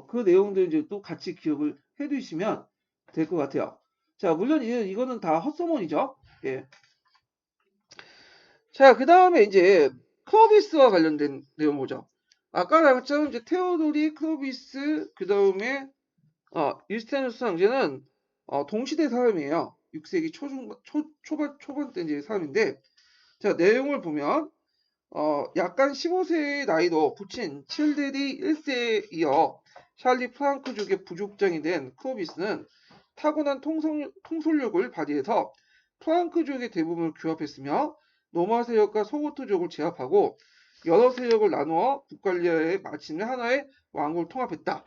그 내용들 이제 또 같이 기억을 해두시면 될 것 같아요. 자, 물론 이거는 다 헛소문이죠. 예. 자, 그 다음에 이제 클로비스와 관련된 내용 보죠. 아까 말했처럼 이제 테오도리, 클로비스, 그 다음에 유스티누스 황제는 동시대 사람이에요. 6세기 초반 때 이제 사람인데, 자, 내용을 보면 약간 15세의 나이로 부친 칠데리 1세에 이어 샬리 프랑크족의 부족장이 된 클로비스는 타고난 통솔력을 발휘해서 프랑크족의 대부분을 규합했으며 노마 세력과 소고트족을 제압하고 여러 세력을 나누어 북갈리아에 마침내 하나의 왕국을 통합했다.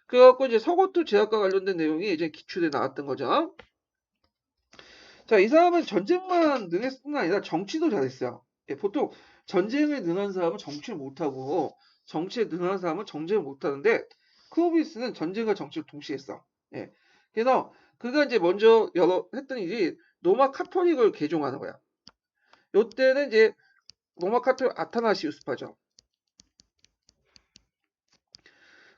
그래갖고 이제 서고트 제압과 관련된 내용이 이제 기출에 나왔던 거죠. 자, 이 사람은 전쟁만 능했을 뿐 아니라 정치도 잘했어요. 예, 보통 전쟁에 능한 사람은 정치를 못하고 정치에 능한 사람은 정쟁을 못하는데 클로비스는 전쟁과 정치를 동시에 했어. 예. 그래서 그가 이제 먼저 했던 일이 로마 카톨릭을 개종하는 거야. 요때는 이제 로마 카톨릭 아타나시우스파죠.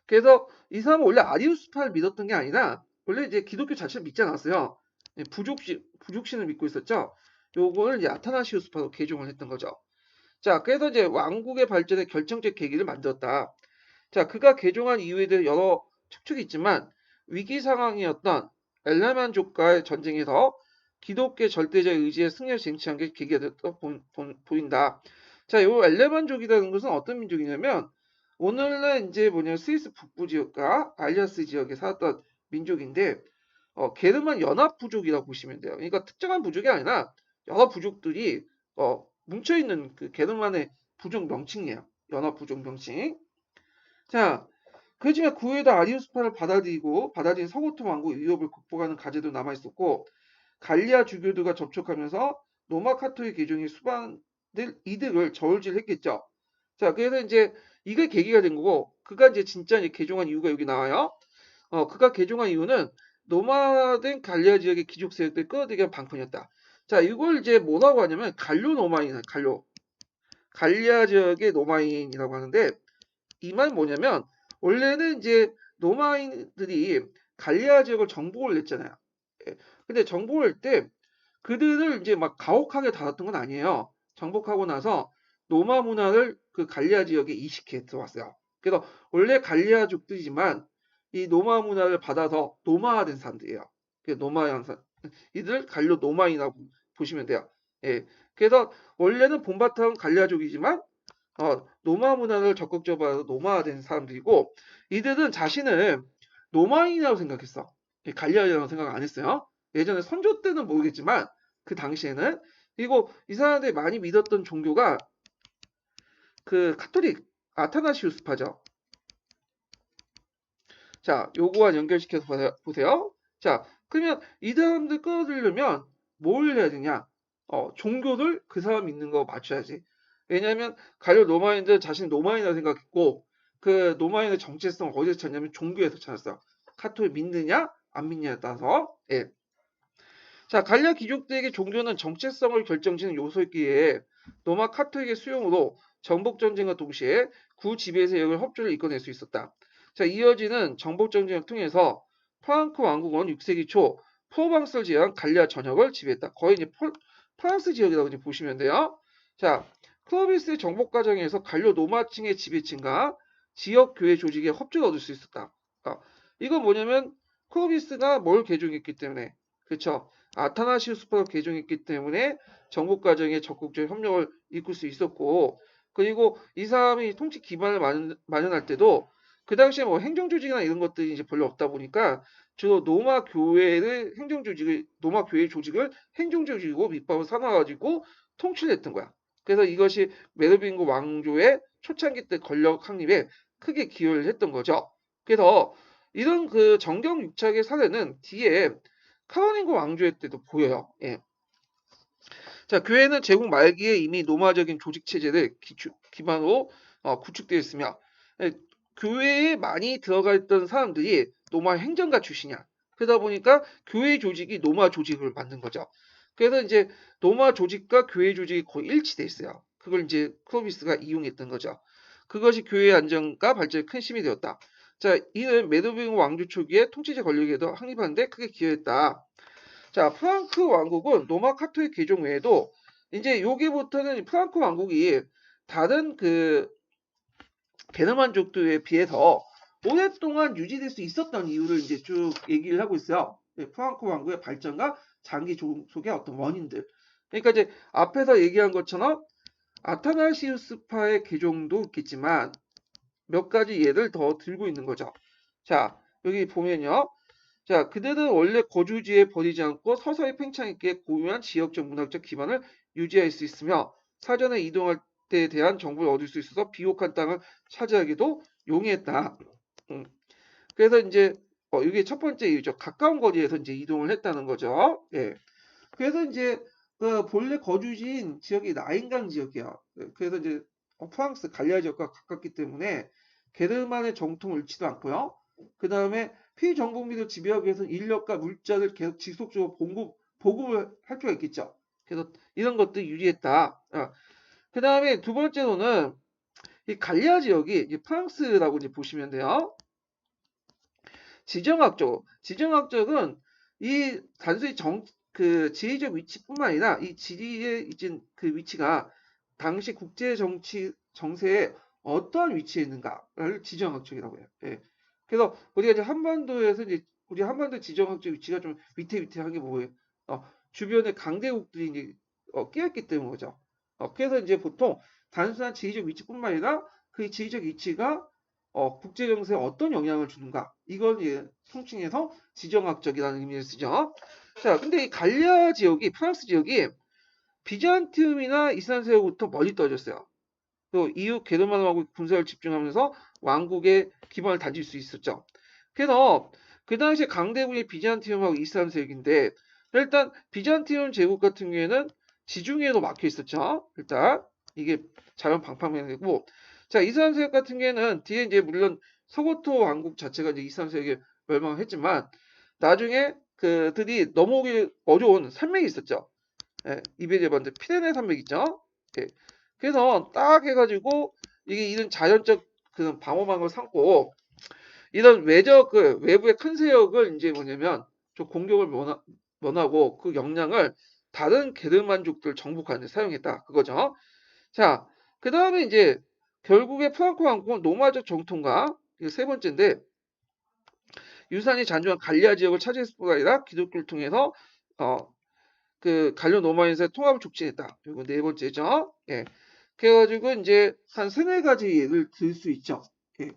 그래서 이 사람은 원래 아리우스파를 믿었던 게 아니라 원래 이제 기독교 자체를 믿지 않았어요. 예, 부족신을 믿고 있었죠. 요거를 이제 아타나시우스파로 개종을 했던 거죠. 자, 그래서 이제 왕국의 발전에 결정적 계기를 만들었다. 자, 그가 개종한 이유에 대해 여러 측측이 있지만 위기 상황이었던 엘레만족과의 전쟁에서 기독교 절대적 의지의 승리를 쟁취한 게 계기가 되었다 보인다. 자, 요 엘레만족이라는 것은 어떤 민족이냐면 오늘날 이제 스위스 북부 지역과 알리아스 지역에 살았던 민족인데 게르만 연합 부족이라고 보시면 돼요. 그러니까 특정한 부족이 아니라 여러 부족들이 뭉쳐 있는 그 게르만의 부족 명칭이에요. 연합 부족 명칭. 자, 그렇지만 그 후에도 아리우스파를 받아들인 서고트 왕국 위협을 극복하는 가제도 남아 있었고 갈리아 주교들과 접촉하면서 로마 카톨릭 개종이 수반될 이득을 저울질했겠죠. 자, 그래서 이제 이게 계기가 된 거고 그가 이제 진짜 이제 개종한 이유가 여기 나와요. 그가 개종한 이유는 노마된 갈리아 지역의 귀족 세력들 끌어들이기 위한 방편이었다. 자, 이걸 이제 뭐라고 하냐면 갈리아 지역의 노마인이라고 하는데 이 말 뭐냐면 원래는 이제 로마인들이 갈리아 지역을 정복을 했잖아요. 예. 근데 정복을 할 때 그들을 이제 막 가혹하게 다뤘던 건 아니에요. 정복하고 나서 노마 문화를 그 갈리아 지역에 이식해 들어왔어요. 그래서 원래 갈리아족들이지만 이 노마 문화를 받아서 노마화된 사람들이에요. 그 노마한 사람. 이들 갈로 노마이라고 보시면 돼요. 예. 그래서 원래는 본바탕 갈리아족이지만 노마 문화를 적극적으로 받아서 노마화된 사람들이고 이들은 자신을 노마인이라고 생각했어. 갈리아이라고 생각 안 했어요. 예전에 선조 때는 모르겠지만 그 당시에는 그리고 이 사람들이 많이 믿었던 종교가 그 카톨릭 아타나시우스파죠. 자, 요거와 연결시켜서 보세요. 자, 그러면 이 사람들 끌어들이려면 뭘 해야 되냐? 종교를 그 사람 믿는 거 맞춰야지. 왜냐하면 가룟 로마인들 자신이 노마인이라고 생각했고 그 노마인의 정체성 어디서 찾냐면 종교에서 찾았어요. 카톨릭 믿느냐 안 믿느냐에 따라서. 예. 자, 갈리아 귀족들에게 종교는 정체성을 결정짓는 요소였기에 로마 카톨릭의 수용으로 정복 전쟁과 동시에 구 지배 세력을 협조를 이끌어낼 수 있었다. 자, 이어지는 정복 전쟁을 통해서 프랑크 왕국은 6세기 초 프로방스를 제외한 갈리아 전역을 지배했다. 거의 이제 프랑스 지역이라고 이제 보시면 돼요. 자, 클로비스의 정복 과정에서 갈려 노마층의 지배층과 지역 교회 조직의 협조를 얻을 수 있었다. 이건 뭐냐면 클로비스가 뭘 개종했기 때문에 그렇죠. 아타나시우스파가 개종했기 때문에 정복 과정에 적극적 협력을 이끌 수 있었고 그리고 이 사람이 통치 기반을 마련할 때도 그 당시에 뭐 행정조직이나 이런 것들이 이제 별로 없다 보니까 주로 노마 교회 조직을 행정조직이고 밑밥을 삼아가지고 통치를 했던 거야. 그래서 이것이 메르빙고 왕조의 초창기 때 권력 확립에 크게 기여를 했던 거죠. 그래서 이런 그 정경유착의 사례는 뒤에 카로lin거 왕조의 때도 보여요. 예. 자, 교회는 제국 말기에 이미 노마적인 조직 체제를 기반으로 구축되어 있으며, 예, 교회에 많이 들어가 있던 사람들이 노마 행정가 출신이야. 그러다 보니까 교회 조직이 노마 조직을 만든 거죠. 그래서 이제 노마 조직과 교회 조직이 거의 일치돼 있어요. 그걸 이제 클로비스가 이용했던 거죠. 그것이 교회의 안정과 발전에 큰 힘이 되었다. 자, 이는 메도빙 왕조 초기에 통치자 권력에도 확립하는데 크게 기여했다. 자, 프랑크 왕국은 로마 카톨릭 개종 외에도 이제 여기부터는 프랑크 왕국이 다른 그 게르만족들에 비해서 오랫동안 유지될 수 있었던 이유를 이제 쭉 얘기를 하고 있어요. 프랑크 왕국의 발전과 장기 종속의 어떤 원인들. 그러니까 이제 앞에서 얘기한 것처럼 아타나시우스파의 개종도 있겠지만 몇 가지 예를 더 들고 있는 거죠. 자, 여기 보면요. 자, 그들은 원래 거주지에 버리지 않고 서서히 팽창있게 고유한 지역적 문화적 기반을 유지할 수 있으며 사전에 이동할 때에 대한 정보를 얻을 수 있어서 비옥한 땅을 차지하기도 용이했다. 그래서 이제 이게 첫 번째 이유죠. 가까운 거리에서 이제 이동을 했다는 거죠. 예. 그래서 이제 그 본래 거주지인 지역이 라인강 지역이야. 그래서 이제 프랑스 갈리아 지역과 가깝기 때문에 게르만의 정통을 잃지도 않고요. 그 다음에 피정복민을 지배하기 위해서 인력과 물자를 계속 지속적으로 보급을 할 필요가 있겠죠. 그래서 이런 것들이 유리했다. 그 다음에 두 번째로는 이 갈리아 지역이 이제 프랑스라고 이제 보시면 돼요. 지정학적은 이 단순히 그 지리적 위치뿐만 아니라 이 지리에 있는 그 위치가 당시 국제 정치 정세에 어떠한 위치에 있는가를 지정학적이라고 해요. 예. 그래서 우리가 이제 한반도에서 이제 우리 한반도 지정학적 위치가 좀 위태위태한 게 뭐예요? 주변에 강대국들이 이제 끼었기 때문이죠. 그래서 이제 보통 단순한 지리적 위치뿐만 아니라 그 지리적 위치가 국제 정세에 어떤 영향을 주는가? 이걸 예, 통칭해서 지정학적이라는 의미를 쓰죠. 자, 근데 이 갈리아 지역이 프랑스 지역이 비잔티움이나 이슬람 세력부터 멀리 떨어졌어요. 또 이후 게르만 왕국 군사를 집중하면서 왕국의 기반을 다질 수 있었죠. 그래서 그 당시에 강대국이 비잔티움하고 이슬람 세력인데 일단 비잔티움 제국 같은 경우에는 지중해로 막혀 있었죠. 일단 이게 자연 방파면이고 자 이슬람 세력 같은 경우에는 뒤에 이제 물론 서고토 왕국 자체가 이제 이슬람 세력에 멸망했지만 나중에 그들이 넘어오기 어려운 산맥이 있었죠. 예, 이베리아반도 피레네 산맥 있죠. 예, 그래서 딱 해가지고 이게 이런 자연적 그 방어막을 삼고 이런 외부의 큰 세력을 이제 뭐냐면 좀 공격을 원하고 그 역량을 다른 게르만족들 정복하는 데 사용했다 그거죠. 자, 그 다음에 이제 결국에 프랑코 왕국은 노마적 정통과 이게 세 번째인데 유산이 잔존한 갈리아 지역을 차지했을 뿐 아니라 기독교를 통해서 그 갈려 노마인사의 통합을 촉진했다. 그리고 네 번째죠. 예. 그래가지고 이제 한 세네 가지 예를 들 수 있죠. 예.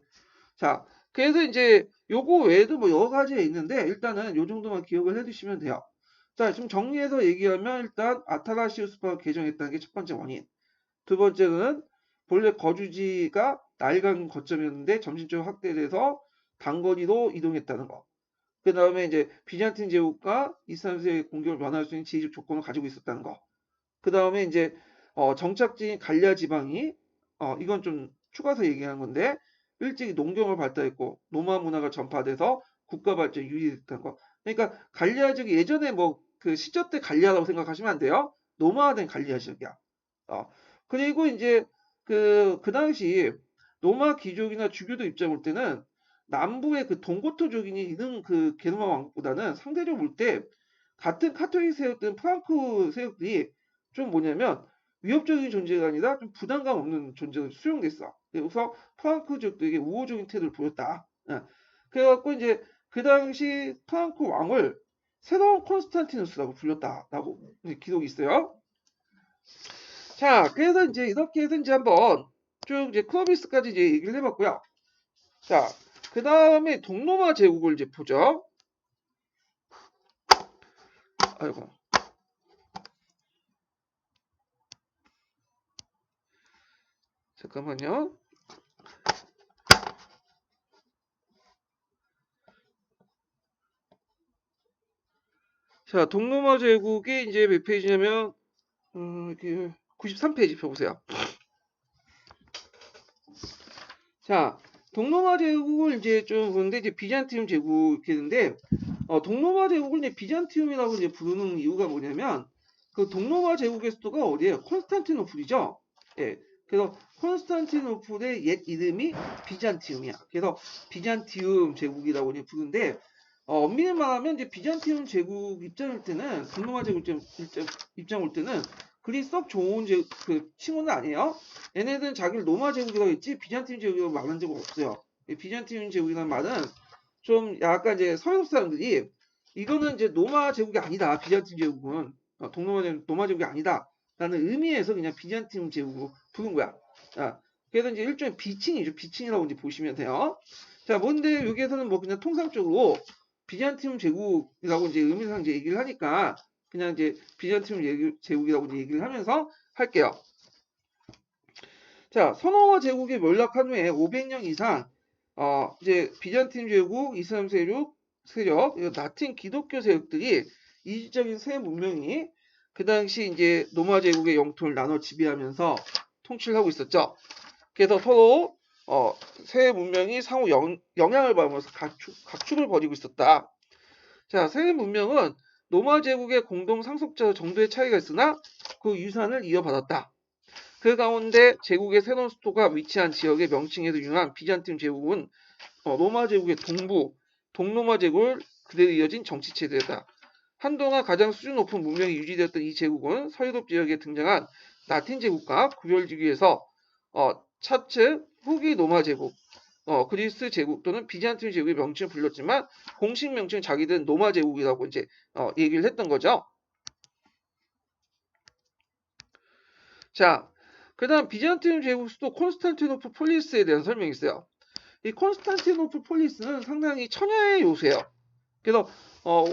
자, 그래서 이제 요거 외에도 뭐 여러 가지 있는데 일단은 요 정도만 기억을 해두시면 돼요. 자, 좀 정리해서 얘기하면 일단 아타나시우스파가 개정했다는 게 첫 번째 원인. 두 번째는 본래 거주지가 나일강 거점이었는데 점진적으로 확대돼서 단거리로 이동했다는 거. 그 다음에 이제 비잔틴 제국과 이슬람세의 공격을 면할 수 있는 지리적 조건을 가지고 있었다는 거. 그 다음에 이제 정착지인 갈리아 지방이 이건 좀 추가서 얘기한 건데 일찍이 농경을 발달했고 노마 문화가 전파돼서 국가 발전에 유리했다는 거. 그러니까 갈리아 지역이 예전에 뭐 그 시저 때 갈리아라고 생각하시면 안 돼요. 노마화된 갈리아 지역이야. 그리고 이제 그 당시 로마 귀족이나 주교도 입장 볼 때는 남부의 그 동고토족인이 있는 그 게르만 왕국보다는 상대적으로 볼 때 같은 카톨릭 세력들은 프랑크 세력들이 좀 뭐냐면 위협적인 존재가 아니라 좀 부담감 없는 존재로 수용됐어. 그래서 프랑크족들에게 우호적인 태도를 보였다. 그래갖고 이제 그 당시 프랑크 왕을 새로운 콘스탄티누스라고 불렸다라고 기록이 있어요. 자, 그래서 이제 이렇게 해서 이제 한번 쭉 이제 클로비스까지 이제 얘기를 해봤고요. 자, 그 다음에 동로마 제국을 이제 보죠. 아이고. 잠깐만요. 자, 동로마 제국이 이제 몇 페이지냐면, 이렇게 93페이지 펴보세요. 자, 동로마 제국을 이제 좀 보는데, 이제 비잔티움 제국 이렇게 되는데, 동로마 제국을 이제 비잔티움이라고 이제 부르는 이유가 뭐냐면, 그 동로마 제국의 수도가 어디예요? 콘스탄티노플이죠. 예. 그래서 콘스탄티노플의 옛 이름이 비잔티움이야. 그래서 비잔티움 제국이라고 이제 부르는데, 엄밀히 말하면 이제 비잔티움 제국 입장일 때는 동로마 제국 입장 올 때는 그리 썩 좋은 그 칭호는 아니에요. 얘네들은 자기를 로마 제국이라고 했지 비잔티움 제국이라고 말한 적은 없어요. 비잔티움 제국이라는 말은 좀 약간 이제 서유럽 사람들이 이거는 이제 로마 제국이 아니다. 비잔티움 제국은 로마 제국이 아니다. 라는 의미에서 그냥 비잔티움 제국으로 부른 거야. 자, 그래서 이제 일종의 비칭이죠. 비칭이라고 이제 보시면 돼요. 자, 뭔데 여기에서는 뭐 그냥 통상적으로 비잔티움 제국이라고 이제 의미상 이제 얘기를 하니까 그냥 이제 비잔티움 제국이라고 이제 얘기를 하면서 할게요. 자, 서너와 제국이 몰락한 후에 500년 이상 이제 비잔틴 제국, 이슬람 세력, 라틴 기독교 세력들이 이질적인 새 문명이 그 당시 이제 로마 제국의 영토를 나눠 지배하면서 통치를 하고 있었죠. 그래서 서로 새 문명이 상호 영향을 받으면서 각축을 벌이고 있었다. 자, 새 문명은 로마 제국의 공동 상속자 정도의 차이가 있으나 그 유산을 이어받았다. 그 가운데 제국의 새로운 수도가 위치한 지역의 명칭에도 유명한 비잔틴 제국은 로마 제국의 동부, 동로마 제국을 그대로 이어진 정치 체제다. 한동안 가장 수준 높은 문명이 유지되었던 이 제국은 서유럽 지역에 등장한 라틴 제국과 구별지기 위해서 차츰 후기 로마 제국, 그리스 제국 또는 비잔틴 제국의 명칭을 불렀지만 공식 명칭은 자기들은 로마 제국이라고 이제 얘기를 했던 거죠. 자, 그 다음 비잔틴 제국 수도 콘스탄티노플 폴리스에 대한 설명이 있어요. 이 콘스탄티노플 폴리스는 상당히 천여의 요새예요. 그래서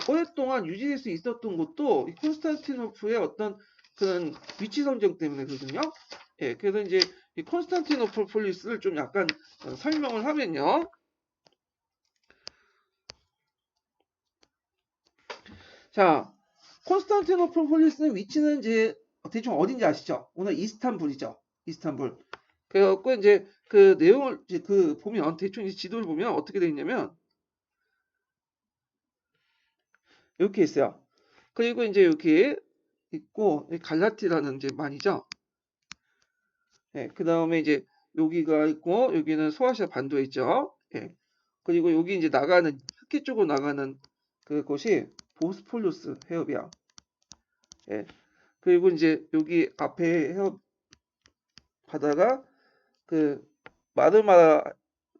오랫동안 유지될 수 있었던 것도 이 콘스탄티노플의 어떤 그런 위치 선정 때문에 거든요. 예, 그래서 이제 이 콘스탄티노플 폴리스를 좀 약간 설명을 하면요. 자, 콘스탄티노플 폴리스는 위치는 이제 대충 어딘지 아시죠? 오늘 이스탄불이죠. 이스탄불. 그래갖고 이제 그 내용을 이제 그 보면 대충 이제 지도를 보면 어떻게 되어 있냐면 이렇게 있어요. 그리고 이제 여기 있고 갈라티라는 이제 만이죠. 예, 그 다음에 이제 여기가 있고 여기는 소아시아 반도에 있죠. 예. 그리고 여기 이제 나가는 흑해 쪽으로 나가는 그곳이 보스폴루스 해협이야. 예. 그리고 이제 여기 앞에 해협 바다가 그 마르마라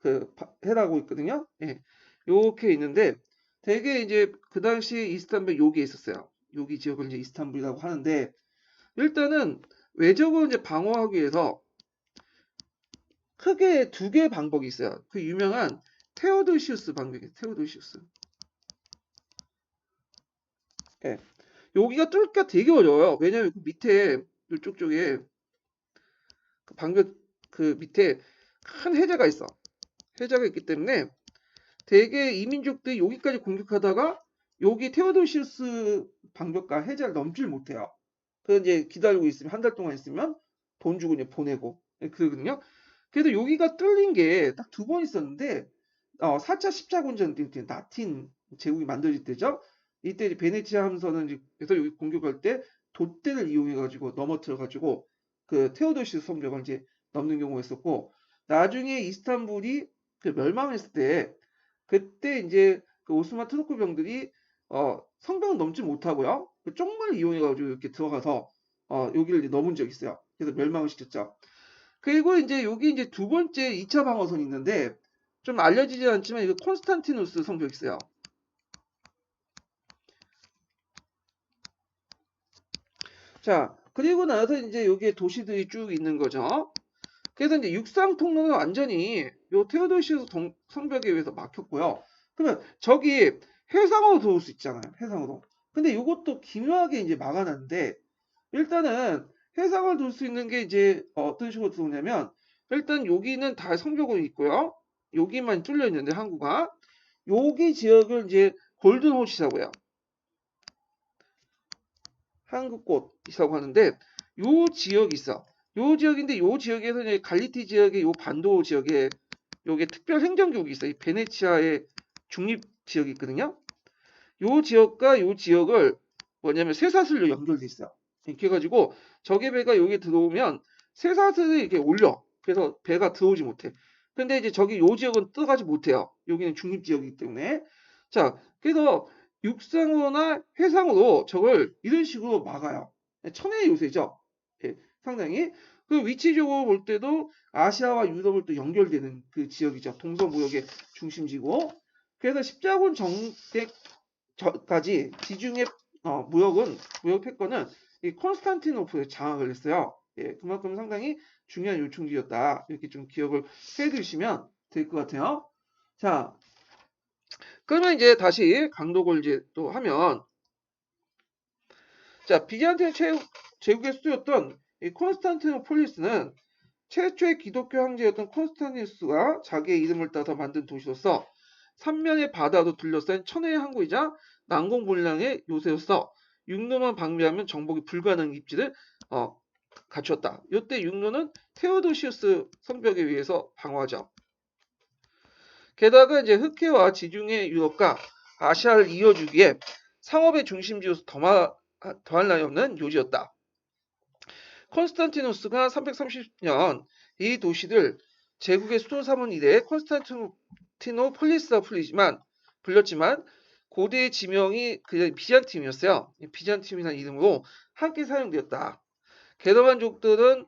그 해라고 있거든요. 예. 요렇게 있는데 되게 이제 그 당시 이스탄불 여기에 있었어요. 여기 지역을 이제 이스탄불이라고 하는데 일단은 외적으로 이제 방어하기 위해서 크게 두 개의 방법이 있어요. 그 유명한 테오도시우스 방법이에요. 테오도시우스. 예. 여기가 뚫기가 되게 어려워요. 왜냐면 그 밑에 이쪽 쪽에 그 방벽 그 밑에 큰 해저가 있어. 해저가 있기 때문에 대개 이민족들이 여기까지 공격하다가 여기 테오도시우스 방벽과 해저를 넘질 못해요. 그 이제 기다리고 있으면 한 달 동안 있으면 돈 주고 이제 보내고 그러거든요. 그래도 여기가 뚫린 게 딱 두 번 있었는데 4차 십자군전 때 라틴 제국이 만들어질 때죠. 이때 이제 베네치아 함선은 이제 그래서 여기 공격할 때 돛대를 이용해 가지고 넘어뜨려 가지고 그 테오도시스 성벽을 이제 넘는 경우가 있었고 나중에 이스탄불이 그 멸망했을 때 그때 이제 그 오스만 트루크 병들이 성벽은 넘지 못하고요. 그 쪽문을 이용해 가지고 이렇게 들어가서 여기를 이제 넘은 적이 있어요. 그래서 멸망을 시켰죠. 그리고 이제 여기 이제 두 번째 2차 방어선이 있는데 좀 알려지지 않지만 이거 콘스탄티누스 성벽이 있어요. 자, 그리고 나서 이제 여기에 도시들이 쭉 있는 거죠. 그래서 이제 육상 통로는 완전히 요 테오도시우스 성벽에 의해서 막혔고요. 그러면 저기 해상으로 들어올 수 있잖아요. 해상으로. 근데 이것도 기묘하게 이제 막아놨는데 일단은 해상을 돌 수 있는 게 이제 어떤 식으로 들어오냐면 일단 여기는 다 성벽으로 있고요. 여기만 뚫려 있는데 항구가 여기 지역을 이제 골든호시라고 해요. 한국꽃이라고 하는데 요 지역이 있어. 요 지역인데 요 지역에서 이제 갈리티 지역의 요 반도 지역에 요게 특별 행정구역이 있어. 이 베네치아의 중립 지역이 있거든요. 요 지역과 요 지역을 뭐냐면 쇠사슬로 연결돼 있어요. 이렇게 해가지고 저게 배가 여기 들어오면 쇠사슬을 이렇게 올려. 그래서 배가 들어오지 못해. 근데 이제 저기 요 지역은 들어가지 못해요. 여기는 중립 지역이기 때문에. 자, 그래서 육상으로나 해상으로 저걸 이런 식으로 막아요. 천혜의 요새죠. 예, 상당히. 그 위치적으로 볼 때도 아시아와 유럽을 또 연결되는 그 지역이죠. 동서무역의 중심지고. 그래서 십자군 정책 까지 지중해 무역 패권은 이 콘스탄티노플에 장악을 했어요. 예, 그만큼 상당히 중요한 요충지였다. 이렇게 좀 기억을 해두시면 될 것 같아요. 자, 그러면 이제 다시 강독을 이제 또 하면, 자, 비잔틴 제국의 수도였던 이 콘스탄티노폴리스는 최초의 기독교 황제였던 콘스탄티누스가 자기의 이름을 따서 만든 도시로서 삼면의 바다로 둘러싼 천혜의 항구이자 난공불량의 요새로서 육로만 방비하면 정복이 불가능한 입지를 갖추었다. 이때 육로는 테오도시우스 성벽에 의해서 방어하죠. 게다가 이제 흑해와 지중해 유럽과 아시아를 이어주기에 상업의 중심지로서 더할 나위 없는 요지였다. 콘스탄티누스가 330년 이 도시를 제국의 수도 삼은 이래 콘스탄티노폴리스라 불렸지만 고대의 지명이 그냥 비잔팀이었어요. 비잔팀이라는 이름으로 함께 사용되었다. 게르만족들은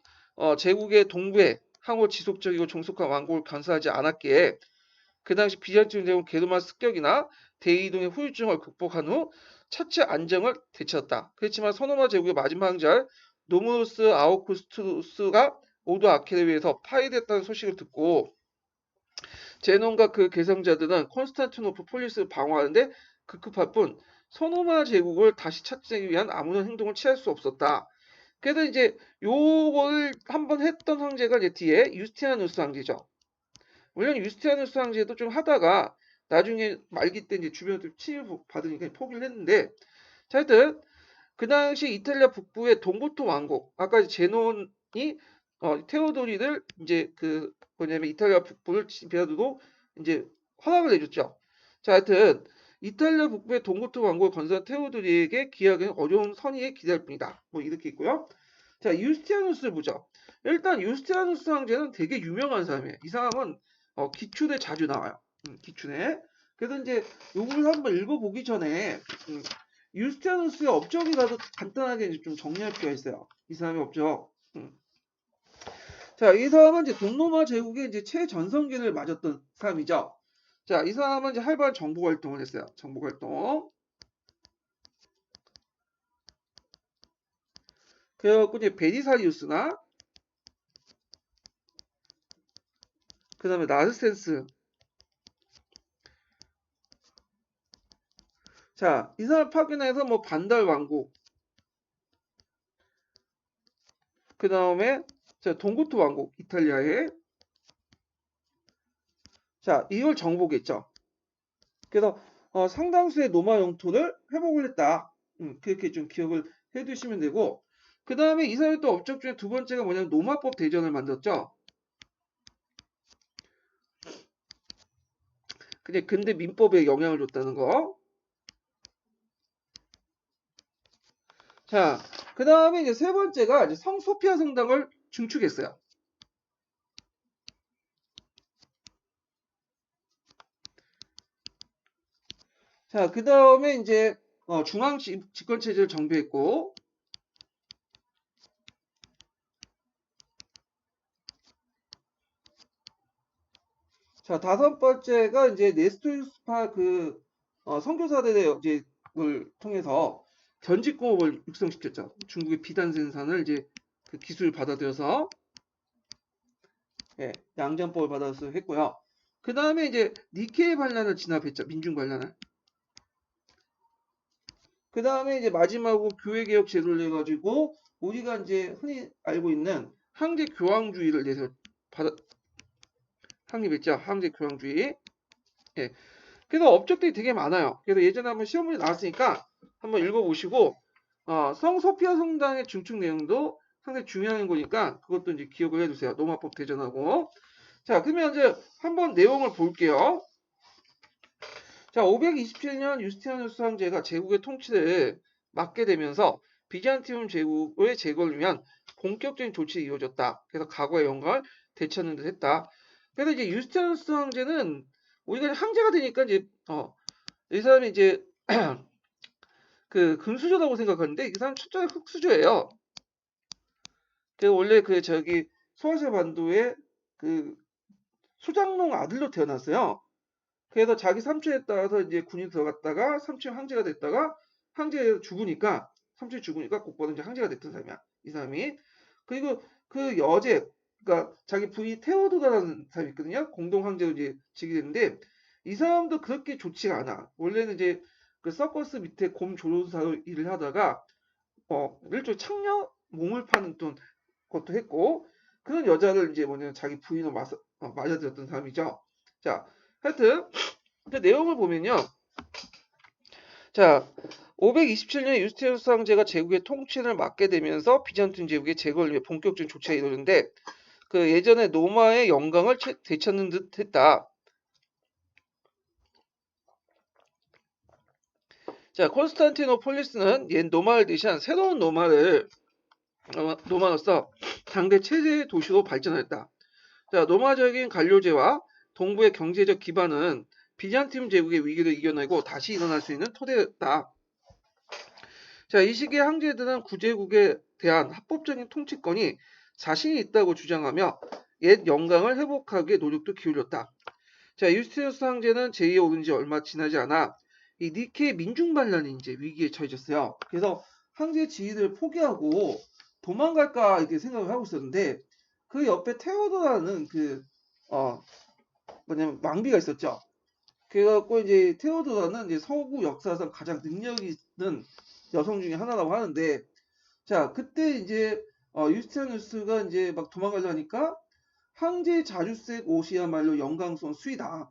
제국의 동부에 항호 지속적이고 종속한 왕국을 건설하지 않았기에 그 당시 비잔팀 제국 게르만 습격이나 대이동의 후유증을 극복한 후 차차 안정을 되찾았다. 그렇지만 서노마 제국의 마지막 황제 노무스 아우구스투스가 오도 아케를 위해서 파괴됐다는 소식을 듣고 제논과 그 계승자들은 콘스탄티노플 폴리스를 방어하는데 급급할 뿐 서노마 제국을 다시 찾기 위한 아무런 행동을 취할 수 없었다. 그래서 이제 요걸 한번 했던 황제가 이제 뒤에 유스티아누스 황제죠. 물론 유스티아누스 황제도 좀 하다가 나중에 말기 때 이제 주변에서 침입 받으니까 포기를 했는데, 자, 하여튼 그 당시 이탈리아 북부의 동고토 왕국, 아까 제논이 테오도리를 이제 그 뭐냐면 이탈리아 북부를 지배하도록 이제 허락을 해줬죠. 자, 하여튼 이탈리아 북부의 동고토 왕국을 건설한 테오도리에게 기하기는 어려운 선의에 기대할 뿐이다. 뭐 이렇게 있고요. 자, 유스티아누스를 보죠. 일단 유스티아누스 황제는 되게 유명한 사람이에요. 이 사람은 기춘에 자주 나와요. 기춘에. 그래서 이제 요걸 한번 읽어보기 전에 유스티아누스의 업적이라도 간단하게 좀 정리할 필요가 있어요. 이 사람의 업적. 자, 이 사람은 이제 동로마 제국의 이제 최전성기를 맞았던 사람이죠. 자, 이 사람은 이제 활발한 정보 활동을 했어요. 정보 활동. 그래갖고 이제 베리사리우스나 그 다음에 나르센스. 자, 이 사람 파견해서 뭐 반달 왕국. 그 다음에 동고토 왕국 이탈리아에. 자, 이걸 정복했죠. 그래서 상당수의 노마 영토를 회복을 했다. 그렇게 좀 기억을 해두시면 되고, 그 다음에 이 사람의 또 업적 중에 두 번째가 뭐냐면 노마법 대전을 만들었죠. 근데 민법에 영향을 줬다는 거. 자, 그 다음에 이제 세 번째가 이제 성 소피아 성당을 증축했어요. 자, 그 다음에 이제 중앙 집권 체제를 정비했고, 자, 다섯 번째가 이제 네스토스파 그 선교사들의 이제 을 통해서 전직공업을 육성시켰죠. 중국의 비단 생산을 이제 그 기술을 받아들여서 양전법을 받아서 했고요. 그 다음에 이제 니케이 반란을 진압했죠. 민중 반란을. 그 다음에 이제 마지막으로 교회개혁 제도를 내가지고 우리가 이제 흔히 알고 있는 황제 교황주의를 내서 확립했죠. 황제 교황주의. 예. 그래서 업적들이 되게 많아요. 그래서 예전에 한번 시험문제 나왔으니까 한번 읽어보시고 성소피아 성당의 중축 내용도 상당히 중요한 거니까 그것도 이제 기억을 해두세요. 로마법 대전하고. 자, 그러면 이제 한번 내용을 볼게요. 자, 527년 유스티아누스 황제가 제국의 통치를 맡게 되면서 비잔티움 제국의 제거를 위한 본격적인 조치가 이루어졌다. 그래서 과거의 영광을 되찾는 듯 했다. 그래서 이제 유스티아누스 황제는 우리가 황제가 되니까 이제 이 사람이 이제 그 금수저라고 생각하는데 이 사람 첫째 흑수저예요. 그 원래 그 저기 소아시아 반도의 그 수장농 아들로 태어났어요. 그래서 자기 삼촌에 따라서 이제 군인 들어갔다가 삼촌 황제가 됐다가 황제 죽으니까 삼촌이 죽으니까 곧바로 이제 황제가 됐던 사람이야. 이 사람이. 그리고 그 여제 그러니까 자기 부인 테오도다라는 사람이 있거든요. 공동 황제로 이제 지게 됐는데 이 사람도 그렇게 좋지가 않아. 원래는 이제 그 서커스 밑에 곰 조종사로 일을 하다가 일종의 창녀 몸을 파는 또 것도 했고 그런 여자를 이제 뭐냐면 자기 부인으로 맞아들였던 사람이죠. 자, 하여튼 그 내용을 보면요. 자, 527년에 유스티누스 황제가 제국의 통치를 맡게 되면서 비잔틴 제국의 제거를 위해 본격적인 조치가 이루어졌는데 그 예전에 로마의 영광을 되찾는 듯 했다. 자, 콘스탄티노폴리스는 옛 로마를 대신한 새로운 로마로서 당대 최대 도시로 발전했다. 자, 로마적인 관료제와 동부의 경제적 기반은 비잔티움 제국의 위기를 이겨내고 다시 일어날 수 있는 토대였다. 자, 이 시기에 황제들은 구제국에 대한 합법적인 통치권이 자신이 있다고 주장하며 옛 영광을 회복하기에 노력도 기울였다. 자, 유스티누스 황제는 제위에 오른 지 얼마 지나지 않아 이 니케 민중반란이 이제 위기에 처해졌어요. 그래서 황제 지위를 포기하고 도망갈까 이렇게 생각을 하고 있었는데 그 옆에 테오도라는 뭐냐면 왕비가 있었죠. 그래갖고 이제 테오도라는 이제 서구 역사상 가장 능력 있는 여성 중에 하나라고 하는데 자 그때 이제 유스티아누스가 이제 막 도망가려 하니까 황제 자주색 옷이야말로 영광스러운 수위다.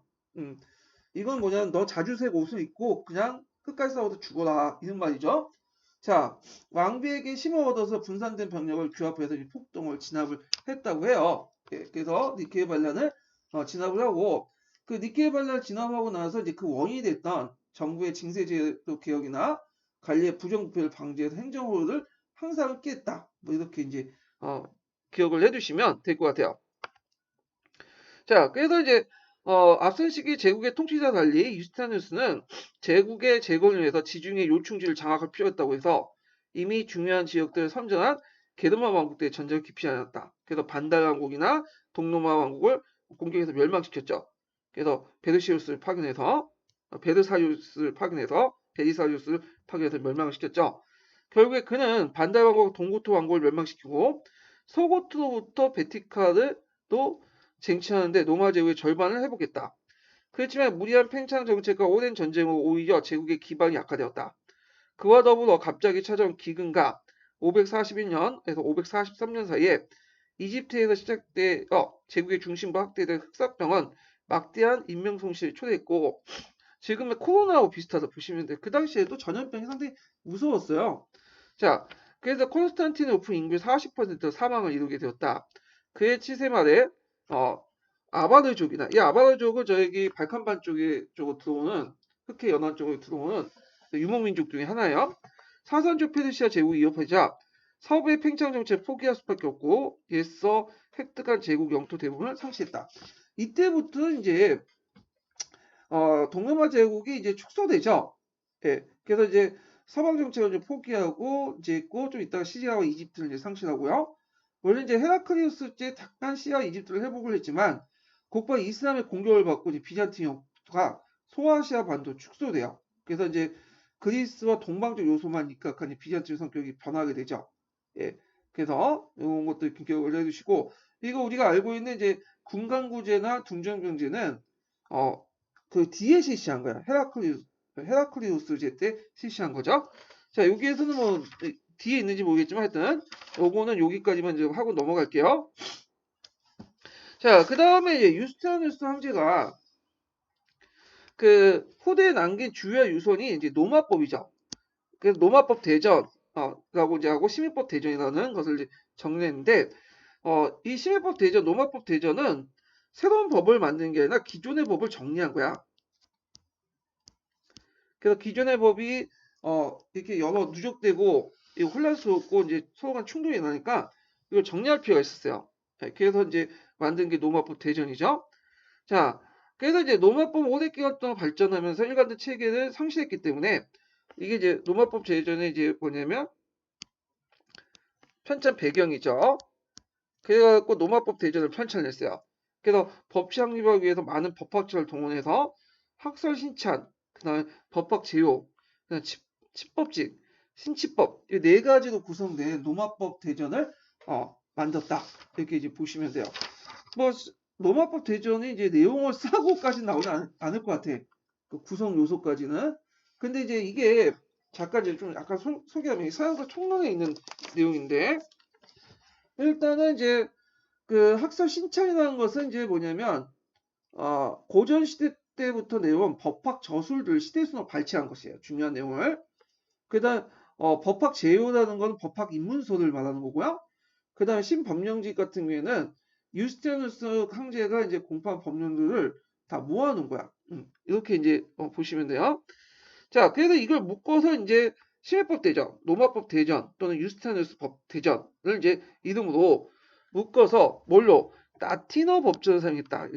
이건 뭐냐면 너 자주색 옷을 입고 그냥 끝까지 싸워서 죽어라 이런 말이죠. 자 왕비에게 힘을 얻어서 분산된 병력을 규합해서 이 폭동을 진압을 했다고 해요. 그래서 니케 반란을 진압을 하고 그 니케 반란을 진압하고 나서 이제 그 원인이 됐던 정부의 징세제도 개혁이나 관리의 부정부패를 방지해서 행정호를 항상 깼다. 뭐 이렇게 이제 기억을 해두시면 될 것 같아요. 자, 그래서 이제 앞선 시기 제국의 통치자와 달리 유스티아누스는 제국의 재건을 위해서 지중해 요충지를 장악할 필요했다고 해서 이미 중요한 지역들을 선전한 게르만 왕국대의 전쟁을 기피하지 않았다. 그래서 반달 왕국이나 동로마 왕국을 공격해서 멸망시켰죠. 그래서 베르시우스를 파견해서 베르사유스를 파견해서 멸망을 시켰죠. 결국에 그는 반달 왕국 동고토 왕국을 멸망시키고 서고토로부터 베티카를 또 쟁취하는데 로마 제국의 절반을 회복했다. 그렇지만 무리한 팽창 정책과 오랜 전쟁으로 오히려 제국의 기반이 약화되었다. 그와 더불어 갑자기 찾아온 기근과 541년에서 543년 사이에 이집트에서 시작되어 제국의 중심부 확대된 흑사병은 막대한 인명 손실을 초래했고 지금의 코로나하고 비슷하다 보시면 돼요. 그 당시에도 전염병이 상당히 무서웠어요. 자, 그래서 콘스탄티노플 인구의 40%가 사망을 이루게 되었다. 그의 치세 말에 아바르족이나 이 아바르족은 저기 발칸반 쪽으로 들어오는 흑해 연안 쪽으로 들어오는 유목민족 중에 하나예요. 사산족 페르시아 제국이 위협하자 서부의 팽창 정책을 포기할 수밖에 없고 옛서 획득한 제국 영토 대부분을 상실했다. 이때부터 이제 동로마 제국이 이제 축소되죠. 예. 그래서 이제 서방 정책을 좀 포기하고 이제 있고 좀 이따가 시리아와 이집트를 이제 상실하고요. 원래 이제 헤라클리우스 때 잠깐 시리아 이집트를 회복을 했지만 곧바로 이슬람의 공격을 받고 이제 비잔틴가 소아시아 반도 축소돼요. 그래서 이제 그리스와 동방적 요소만 입각한 비잔틴 성격이 변하게 되죠. 예. 그래서 이런 것들 기억을 해두시고 이거 우리가 알고 있는 이제 군강구제나 둥정병제는 그 뒤에 실시한 거야. 헤라클리우스제 때 실시한 거죠. 자, 여기에서는 뭐 뒤에 있는지 모르겠지만 하여튼 요거는 여기까지만 좀 하고 넘어갈게요. 자, 그 다음에 이제 유스티아누스 황제가 그 후대에 남긴 주요 유선이 이제 노마법이죠. 그래서 노마법 대전, 라고 이제 하고 심의법 대전이라는 것을 이제 정리했는데 이 심의법 대전, 노마법 대전은 새로운 법을 만드는 게 아니라 기존의 법을 정리한 거야. 그래서 기존의 법이 이렇게 여러 누적되고 혼란스럽고 이제 서로 간 충돌이 나니까 이걸 정리할 필요가 있었어요. 네, 그래서 이제 만든 게 노마법 대전이죠. 자, 그래서 이제 노마법은 오랜 기간 동안 발전하면서 일관된 체계를 상실했기 때문에 이게 이제 노마법 대전의 이제 뭐냐면 편찬 배경이죠. 그래갖고 노마법 대전을 편찬했어요. 그래서 법 창립을 위해서 많은 법학자를 동원해서 학설 신찬, 그다음에 법학 제요, 그다음 칙법직, 신칙법 이 네 가지로 구성된 노마법 대전을 만들었다. 이렇게 이제 보시면 돼요. 뭐 노마법 대전이 이제 내용을 싸고까지 나오지 않을 것 같아. 그 구성 요소까지는. 근데 이제 이게 잠깐 이제 좀 약간 소개하면 서양사 총론에 있는 내용인데 일단은 이제 그 학설 신창이라는 것은 이제 뭐냐면 고전 시대 때부터 내려온 법학 저술들 시대순으로 발췌한 것이에요. 중요한 내용을. 그다음 법학 제요라는 건 법학 입문서를 말하는 거고요. 그다음에 신법령집 같은 경우에는 유스티아누스 황제가 이제 공포한 법령들을 다 모아놓은 거야. 이렇게 이제 보시면 돼요. 자, 그래서 이걸 묶어서 이제 시외법 대전, 로마법 대전 또는 유스티아누스 법 대전을 이제 이름으로 묶어서 뭘로 라틴어 법전을 사용했다.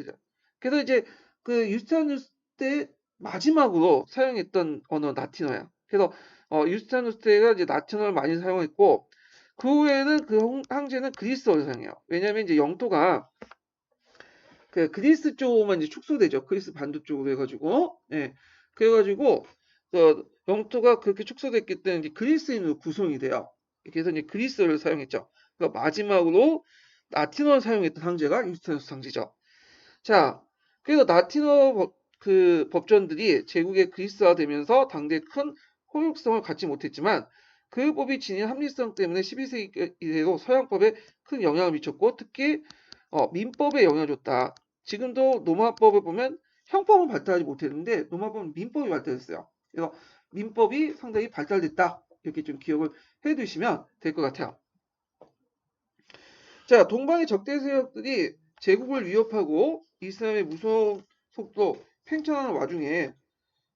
그래서 이제 그 유스티아누스 때 마지막으로 사용했던 언어 라틴어야. 그래서 유스티아누스 때가 이제 라틴어를 많이 사용했고 그 후에는 그 황제는 그리스어를 사용해요. 왜냐하면 이제 영토가 그 그리스 쪽으로만 이제 축소되죠. 그리스 반도 쪽으로 해가지고, 예, 그래가지고 그 영토가 그렇게 축소됐기 때문에 이제 그리스인으로 구성이 돼요. 그래서 이제 그리스어를 사용했죠. 그러니까 마지막으로 라틴어를 사용했던 황제가 유스티누스 황제죠. 자, 그래서 라틴어 그 법전들이 제국의 그리스화되면서 당대 큰 호육성을 갖지 못했지만 그 법이 지닌 합리성 때문에 12세기 이래로 서양법에 큰 영향을 미쳤고 특히 민법에 영향을 줬다. 지금도 노마법을 보면 형법은 발달하지 못했는데 노마법은 민법이 발달했어요. 그래서 민법이 상당히 발달됐다. 이렇게 좀 기억을 해두시면 될 것 같아요. 자, 동방의 적대 세력들이 제국을 위협하고 이슬람의 무서운 속도 팽창하는 와중에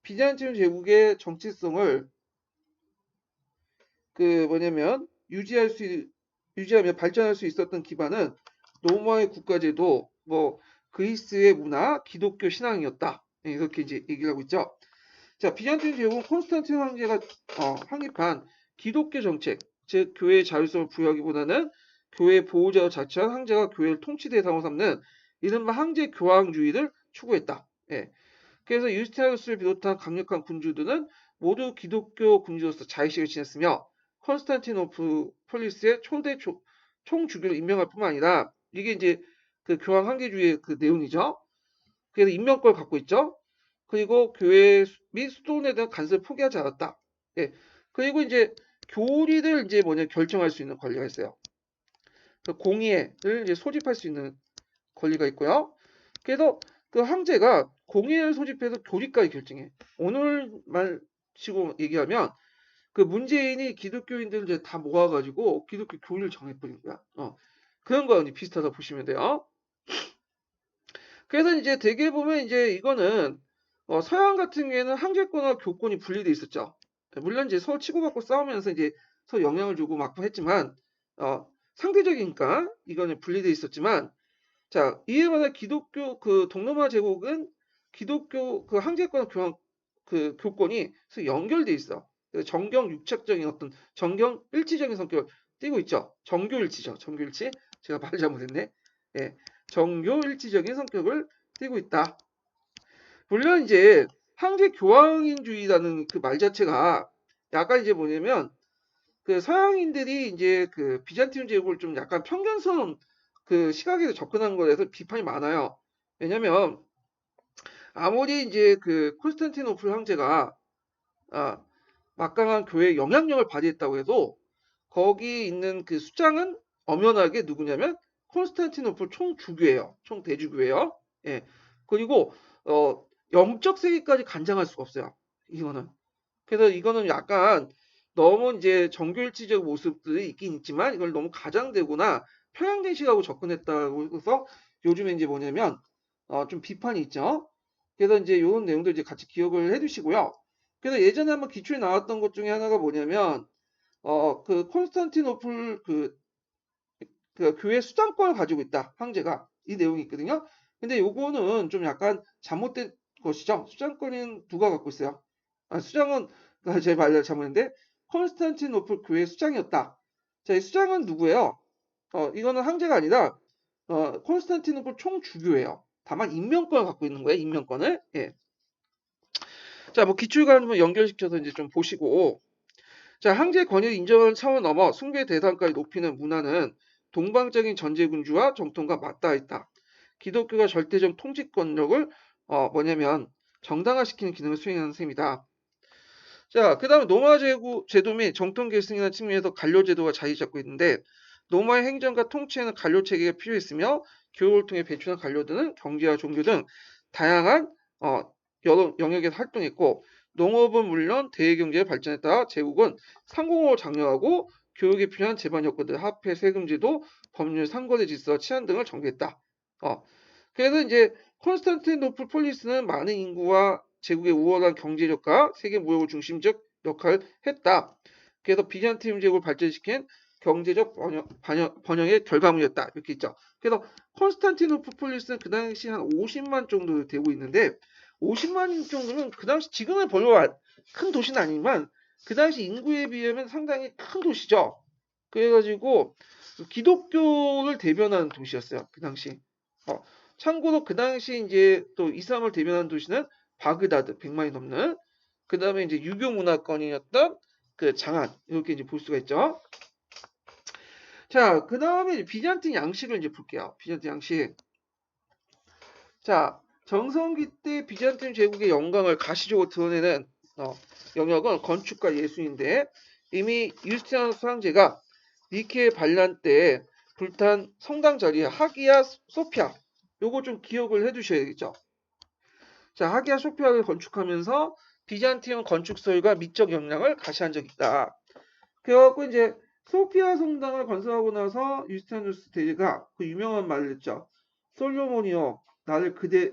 비잔틴 제국의 정체성을 그 뭐냐면 유지하며 발전할 수 있었던 기반은 로마의 국가제도, 뭐 그리스의 문화, 기독교 신앙이었다. 이렇게 이제 얘기를 하고 있죠. 자, 비잔틴 제국은 콘스탄틴 황제가 확립한 기독교 정책, 즉 교회의 자율성을 부여하기보다는 교회 보호자 자체한 황제가 교회를 통치 대상으로 삼는 이른바 황제 교황주의를 추구했다. 예. 그래서 유스티아누스를 비롯한 강력한 군주들은 모두 기독교 군주로서 자의식을 지냈으며 콘스탄티노플 폴리스의 초대 총주교를 임명할 뿐만 아니라 이게 이제 그 교황 황제주의의 그 내용이죠. 그래서 임명권을 갖고 있죠. 그리고 교회 및 수도원에 대한 간섭을 포기하지 않았다. 예. 그리고 이제 교리를 이제 뭐냐 결정할 수 있는 권리가 있어요. 그 공의회를 이제 소집할 수 있는 권리가 있고요. 그래서 그 황제가 공의회를 소집해서 교리까지 결정해. 오늘만 치고 얘기하면 그 문재인이 기독교인들을 이제 다 모아가지고 기독교 교리를 정해버린 거야. 그런 거와 비슷하다 보시면 돼요. 그래서 이제 대개 보면 이제 이거는 서양 같은 경우에는 황제권과 교권이 분리돼 있었죠. 물론 이제 서로 치고받고 싸우면서 이제 서로 영향을 주고 막고 했지만 상대적이니까 이거는 분리돼 있었지만 자 이에 반해 기독교 그 동로마 제국은 기독교 그 황제권 교황 그 교권이 연결돼 있어. 그래서 정경 육착적인 어떤 정경 일치적인 성격을 띠고 있죠. 정교 일치죠. 정교 일치. 제가 말 잘못했네. 예. 정교 일치적인 성격을 띠고 있다. 물론 이제 황제 교황인주의라는 그 말 자체가 약간 이제 뭐냐면 그 서양인들이 이제 그 비잔티움 제국을 좀 약간 편견스러운 그 시각에서 접근한 거에 대해서 비판이 많아요. 왜냐면 아무리 이제 그 콘스탄티노플 황제가 막강한 교회의 영향력을 발휘했다고 해도 거기 있는 그 수장은 엄연하게 누구냐면 콘스탄티노플 총주교예요. 총대주교예요. 예. 그리고 영적 세계까지 간장할 수가 없어요. 이거는. 그래서 이거는 약간 너무 이제 정교일치적 모습들이 있긴 있지만 이걸 너무 가장되거나 편향된 식하고 접근했다고 해서 요즘에 이제 뭐냐면 좀 비판이 있죠. 그래서 이제 이런 내용들 이제 같이 기억을 해두시고요. 그래서 예전에 한번 기출에 나왔던 것 중에 하나가 뭐냐면 그 콘스탄티노플 그 교회 수장권을 가지고 있다 황제가 이 내용이 있거든요. 근데 요거는 좀 약간 잘못된 것이죠. 수장권은 누가 갖고 있어요? 수장은 제 말을 잘못했는데 콘스탄티노플 교회 수장이었다. 자, 이 수장은 누구예요? 이거는 황제가 아니라 콘스탄티노플 총주교예요. 다만 임명권을 갖고 있는 거예요. 임명권을. 예. 자, 뭐 기출과 한번 연결시켜서 이제 좀 보시고 자, 황제 권위를 인정하는 차원 넘어 숭배 대상까지 높이는 문화는 동방적인 전제군주와 정통과 맞닿아 있다. 기독교가 절대적 통치권력을 뭐냐면 정당화시키는 기능을 수행하는 셈이다. 자, 그 다음에 노마 제도 및 정통 계승이라는 측면에서 관료 제도가 자리 잡고 있는데 노마의 행정과 통치에는 관료 체계가 필요했으며 교육을 통해 배출한 관료들은 경제와 종교 등 다양한 여러 영역에서 활동했고 농업은 물론 대외경제의 발전에 따라 제국은 상공업을 장려하고 교육에 필요한 제반 여건들 화폐, 세금제도, 법률, 상거래 질서, 치안 등을 정비했다. 그래서 이제 콘스탄티노플 폴리스는 많은 인구와 제국의 우월한 경제력과 세계 무역의 중심적 역할을 했다. 그래서 비잔티움 제국을 발전시킨 경제적 번영의 결과물이었다. 이렇게 있죠. 그래서 콘스탄티노플 폴리스는 그 당시 한 50만 정도 되고 있는데 50만 정도면 그 당시 지금은 별로 큰 도시는 아니지만 그 당시 인구에 비하면 상당히 큰 도시죠. 그래가지고 기독교를 대변하는 도시였어요. 그 당시. 참고로 그 당시 이제 또 이슬람을 대변하는 도시는 바그다드 100만이 넘는 그 다음에 이제 유교 문화권이었던 그 장안 이렇게 이제 볼 수가 있죠. 자, 그 다음에 비잔틴 양식을 이제 볼게요. 비잔틴 양식. 자, 정성기 때 비잔틴 제국의 영광을 가시적으로 드러내는 영역은 건축과 예술인데 이미 유스티아누스 황제가 니케 반란 때 불탄 성당 자리에 하기야 소피아 요거 좀 기억을 해두셔야겠죠. 자, 하기야 소피아를 건축하면서 비잔티움 건축설과 미적 역량을 가시한 적이 있다. 그래갖고 이제 소피아 성당을 건설하고 나서 유스티아누스 대제가 그 유명한 말을 했죠. 솔로몬이여 나를 그대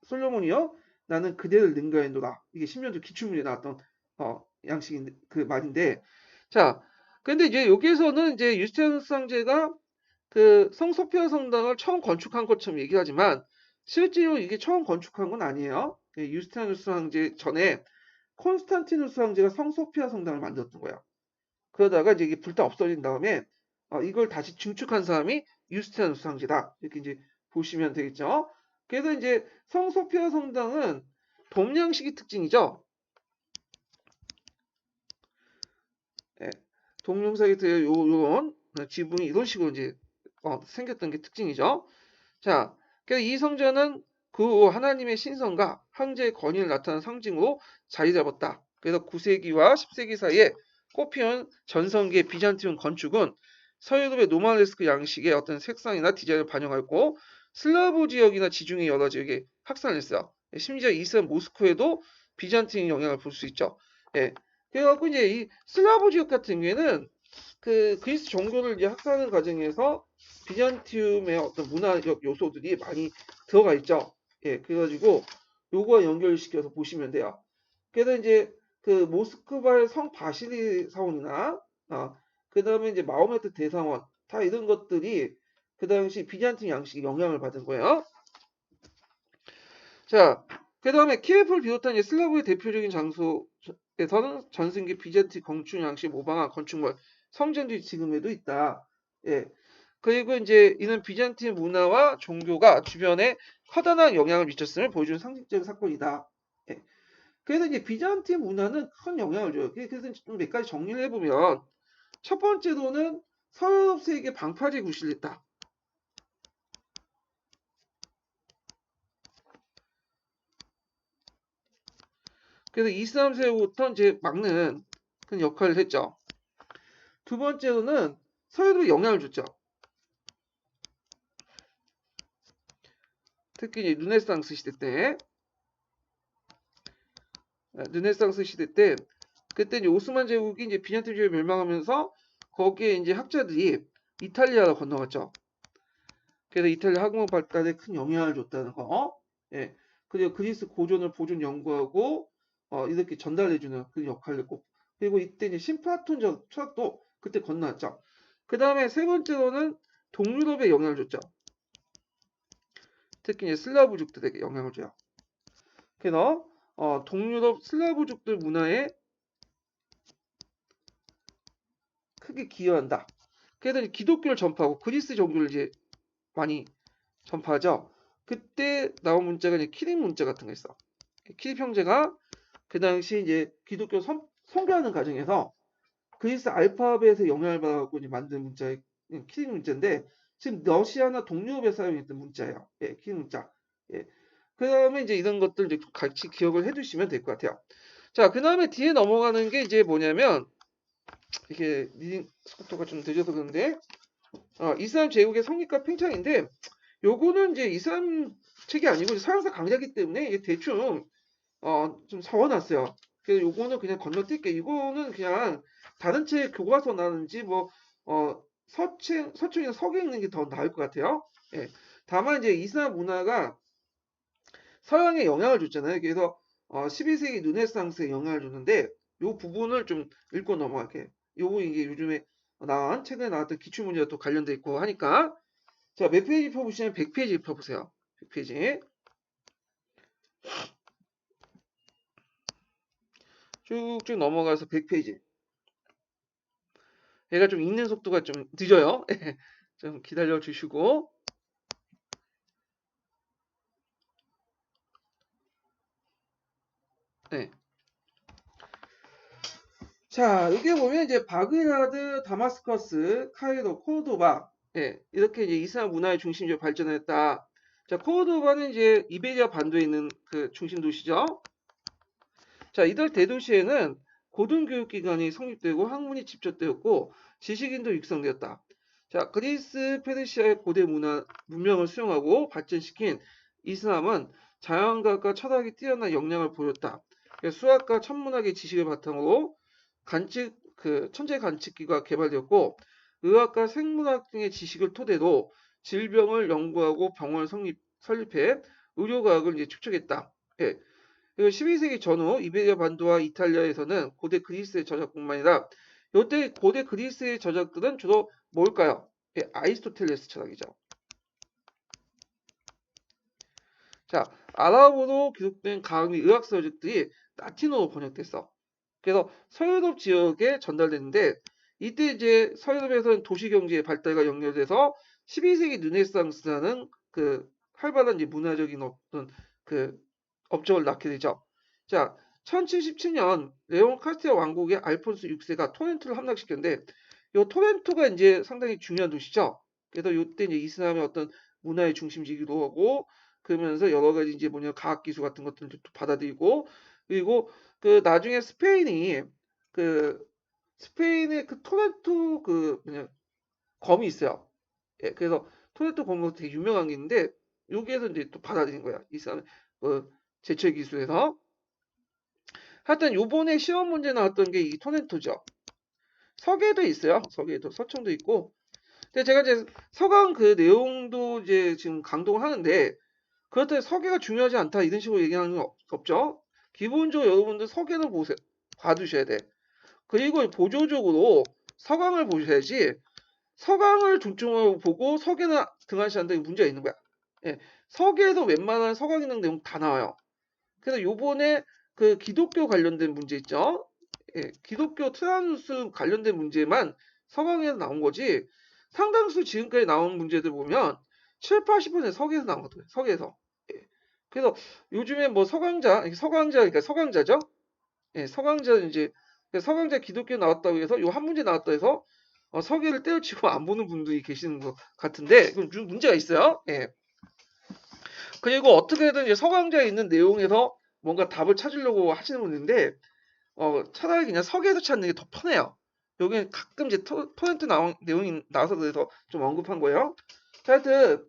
솔로몬이여 나는 그대를 능가했노라. 이게 10년도 기출문제 나왔던 양식인 그 말인데 자 근데 이제 여기에서는 이제 유스티아누스 황제가 그 성소피아 성당을 처음 건축한 것처럼 얘기하지만 실제로 이게 처음 건축한 건 아니에요. 유스티아누스 황제 전에 콘스탄티누스 황제가 성소피아 성당을 만들었던 거예요. 그러다가 이제 이게 불타 없어진 다음에 이걸 다시 증축한 사람이 유스티아누스 황제다. 이렇게 이제 보시면 되겠죠. 그래서 이제 성소피아 성당은 동양식이 특징이죠. 네, 동양색이 요런 지붕이 이런 식으로 이제 생겼던 게 특징이죠. 자, 그래서 이 성전은 그 하나님의 신성과 황제의 권위를 나타내는 상징으로 자리 잡았다. 그래서 9세기와 10세기 사이에 꽃피운 전성기의 비잔티움 건축은 서유럽의 노마네스크 양식의 어떤 색상이나 디자인을 반영하고 슬라브 지역이나 지중해 여러 지역에 확산했어요. 심지어 이슬람 모스크에도 비잔티움 영향을 볼 수 있죠. 예. 그래갖고 이제 이 슬라브 지역 같은 경우에는 그 그리스 종교를 이제 학습하는 과정에서 비잔티움의 어떤 문화적 요소들이 많이 들어가 있죠. 예, 그래가지고 요거와 연결시켜서 보시면 돼요. 그래서 이제 그 모스크바의 성 바실리 사원이나 그 다음에 이제 마호메트 대사원 다 이런 것들이 그 당시 비잔틴 양식에 영향을 받은 거예요. 자, 그 다음에 키예프를 비롯한 이제 슬라브의 대표적인 장소에서는 전승기 비잔틴 건축 양식 모방한 건축물 성전들이 지금에도 있다. 예. 그리고 이제 이는 비잔틴 문화와 종교가 주변에 커다란 영향을 미쳤음을 보여주는 상징적인 사건이다. 예. 그래서 이제 비잔틴 문화는 큰 영향을 줘요. 그래서 좀 몇 가지 정리를 해보면 첫 번째로는 서유럽 세계 방파제 구실을 했다. 그래서 이슬람 세계부터 이제 막는 그런 역할을 했죠. 두 번째로는 서유럽에 영향을 줬죠. 특히 이제 르네상스 시대 때 그때 이제 오스만 제국이 이제 비잔틴 제국이 멸망하면서 거기에 이제 학자들이 이탈리아로 건너갔죠. 그래서 이탈리아 학문 발달에 큰 영향을 줬다는 거. 예. 그리고 그리스 고전을 보존 연구하고 이렇게 전달해주는 그런 역할을 했고, 그리고 이때 이제 신플라톤적 철학도 그때 건너왔죠. 그 다음에 세 번째로는 동유럽에 영향을 줬죠. 특히 이제 슬라브족들에게 영향을 줘요. 그래서 동유럽 슬라브족들 문화에 크게 기여한다. 그래서 이제 기독교를 전파하고 그리스 종교를 이제 많이 전파하죠. 그때 나온 문자가 이제 키립 문자 같은 거 있어. 키립 형제가 그 당시 이제 기독교 선교하는 과정에서 그리스 알파벳에 영향을 받아갖고 이제 만든 문자의 키립 문자인데 지금 러시아나 동유럽에 사용했던 문자예요. 예, 키립 문자. 예. 그 다음에 이제 이런 것들 이제 같이 기억을 해두시면 될 것 같아요. 자, 그 다음에 뒤에 넘어가는 게 이제 뭐냐면 이게 리딩 속도가 좀 늦어서 그런데 이슬람 제국의 성립과 팽창인데 요거는 이제 이슬람 책이 아니고 서양사 강좌이기 때문에 이게 대충 좀 적어놨어요. 그래서 요거는 그냥 건너뛸게. 이거는 그냥 다른 책 교과서나는지 뭐 서책이나 서계 읽는 게 더 나을 것 같아요. 예. 다만 이제 이슬람 문화가 서양에 영향을 줬잖아요. 그래서 12세기 르네상스에 영향을 줬는데 요 부분을 좀 읽고 넘어갈게요. 요거 이게 요즘에 나온 최근에 나왔던 기출문제와 또 관련돼 있고 하니까 자, 몇 페이지 펴보시면 100페이지 펴보세요. 100페이지. 쭉쭉 넘어가서 100페이지. 얘가 좀 읽는 속도가 좀 늦어요. 좀 기다려 주시고. 네. 자, 여기 보면 이제 바그다드, 다마스커스, 카이로, 코르도바, 이렇게 이제 이슬람 문화의 중심지로 발전했다. 자, 코르도바는 이제 이베리아 반도에 있는 그 중심 도시죠. 자, 이들 대도시에는 고등교육기관이 성립되고 학문이 집적되었고 지식인도 육성되었다. 자, 그리스, 페르시아의 고대 문명을 수용하고 발전시킨 이슬람은 자연과학과 철학이 뛰어난 역량을 보였다. 수학과 천문학의 지식을 바탕으로 천체 관측기가 개발되었고 의학과 생물학 등의 지식을 토대로 질병을 연구하고 병원을 설립해 의료과학을 이제 축적했다. 예. 그리고 12세기 전후 이베리아 반도와 이탈리아에서는 고대 그리스의 저작뿐만 아니라 이때 고대 그리스의 저작들은 주로 뭘까요? 예, 아리스토텔레스 철학이죠. 자, 아랍어로 기록된 과학 및 의학 서적들이 라틴어로 번역됐어. 그래서 서유럽 지역에 전달됐는데 이때 이제 서유럽에서는 도시 경제의 발달과 연결돼서 12세기 르네상스라는 그 활발한 이제 문화적인 어떤 그 업적을 낳게 되죠. 자, 1717년 레온 카스티아 왕국의 알폰스 6세가 토렌토를 함락시켰는데 이 토렌토가 이제 상당히 중요한 도시죠. 그래서 이때 이제 이슬람의 어떤 문화의 중심지기도 하고 그러면서 여러 가지 이제 뭐냐 과학 기술 같은 것들도 받아들이고 그리고 그 나중에 그 스페인의 그 토렌토 그 뭐냐 검이 있어요. 예, 그래서 토렌토 검은 되게 유명한 게 있는데 여기에서 이제 또 받아들인 거야. 이슬람 제철 기술에서. 하여튼 요번에 시험 문제 나왔던 게 이 토렌토죠. 서계도 있어요. 서계도 서청도 있고. 근데 제가 이제 서강 그 내용도 이제 지금 강동을 하는데 그렇다고 서계가 중요하지 않다 이런 식으로 얘기하는 건 없죠. 기본적으로 여러분들 서계를 보세요. 봐두셔야 돼. 그리고 보조적으로 서강을 보셔야지 서강을 중점으로 보고 서계나 등한시한다 이 문제가 있는 거야. 예, 서계에서 웬만한 서강 있는 내용 다 나와요. 그래서 요번에 그 기독교 관련된 문제 있죠. 예, 기독교 트라누스 관련된 문제만 서강에서 나온 거지 상당수 지금까지 나온 문제들 보면 7, 80% 서계에서 나온 거거든요. 서계에서. 예. 그래서 요즘에 뭐 그러니까 서강자죠. 예, 서강자 이제 서강자 기독교 나왔다고 해서 요 한 문제 나왔다 해서 서계를 때려치고 안 보는 분들이 계시는 것 같은데 그럼 문제가 있어요. 예. 그리고 어떻게든 이제 서강자에 있는 내용에서 뭔가 답을 찾으려고 하시는 분인데 차라리 그냥 서계에서 찾는 게 더 편해요. 여기는 가끔 이제 토렌토 나온 내용이 나와서 그래서 좀 언급한 거예요. 하여튼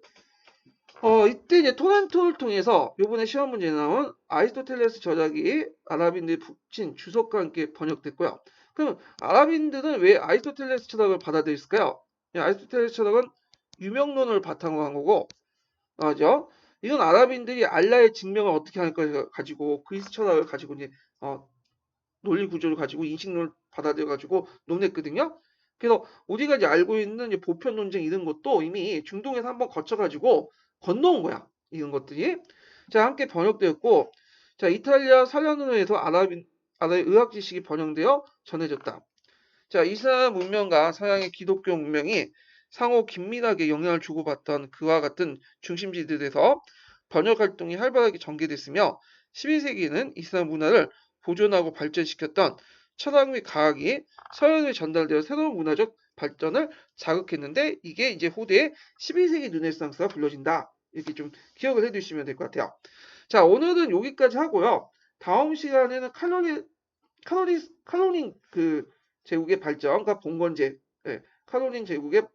이때 이제 토렌토를 통해서 요번에 시험 문제에 나온 아리스토텔레스 저작이 아랍인들이 붙인 주석과 함께 번역됐고요. 그럼 아랍인들은 왜 아리스토텔레스 철학을 받아들였을까요? 아리스토텔레스 철학은 유명론을 바탕으로 한 거고, 맞죠? 이건 아랍인들이 알라의 증명을 어떻게 할까 가지고 그리스 철학을 가지고 이제 논리 구조를 가지고 인식론을 받아들여 가지고 논했거든요. 그래서 우리가 이제 알고 있는 이제 보편 논쟁 이런 것도 이미 중동에서 한번 거쳐 가지고 건너온 거야. 이런 것들이. 자, 함께 번역되었고, 자, 이탈리아 살라누에서 아랍의 의학 지식이 번영되어 전해졌다. 자, 이슬람 문명과 서양의 기독교 문명이 상호 긴밀하게 영향을 주고받던 그와 같은 중심지들에서 번역 활동이 활발하게 전개됐으며 12세기에는 이슬람 문화를 보존하고 발전시켰던 철학 및 과학이 서양에 전달되어 새로운 문화적 발전을 자극했는데 이게 이제 후대의 12세기 르네상스가 불려진다. 이렇게 좀 기억을 해두시면 될 것 같아요. 자, 오늘은 여기까지 하고요. 다음 시간에는 칼로링 그 제국의 발전과 봉건제, 예, 칼로링 제국의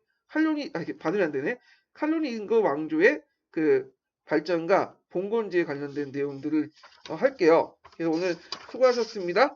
이게 발음이 안 되네. 칼로링 임금 왕조의 그 발전과 봉건제에 관련된 내용들을 할게요. 그래서 오늘 수고하셨습니다.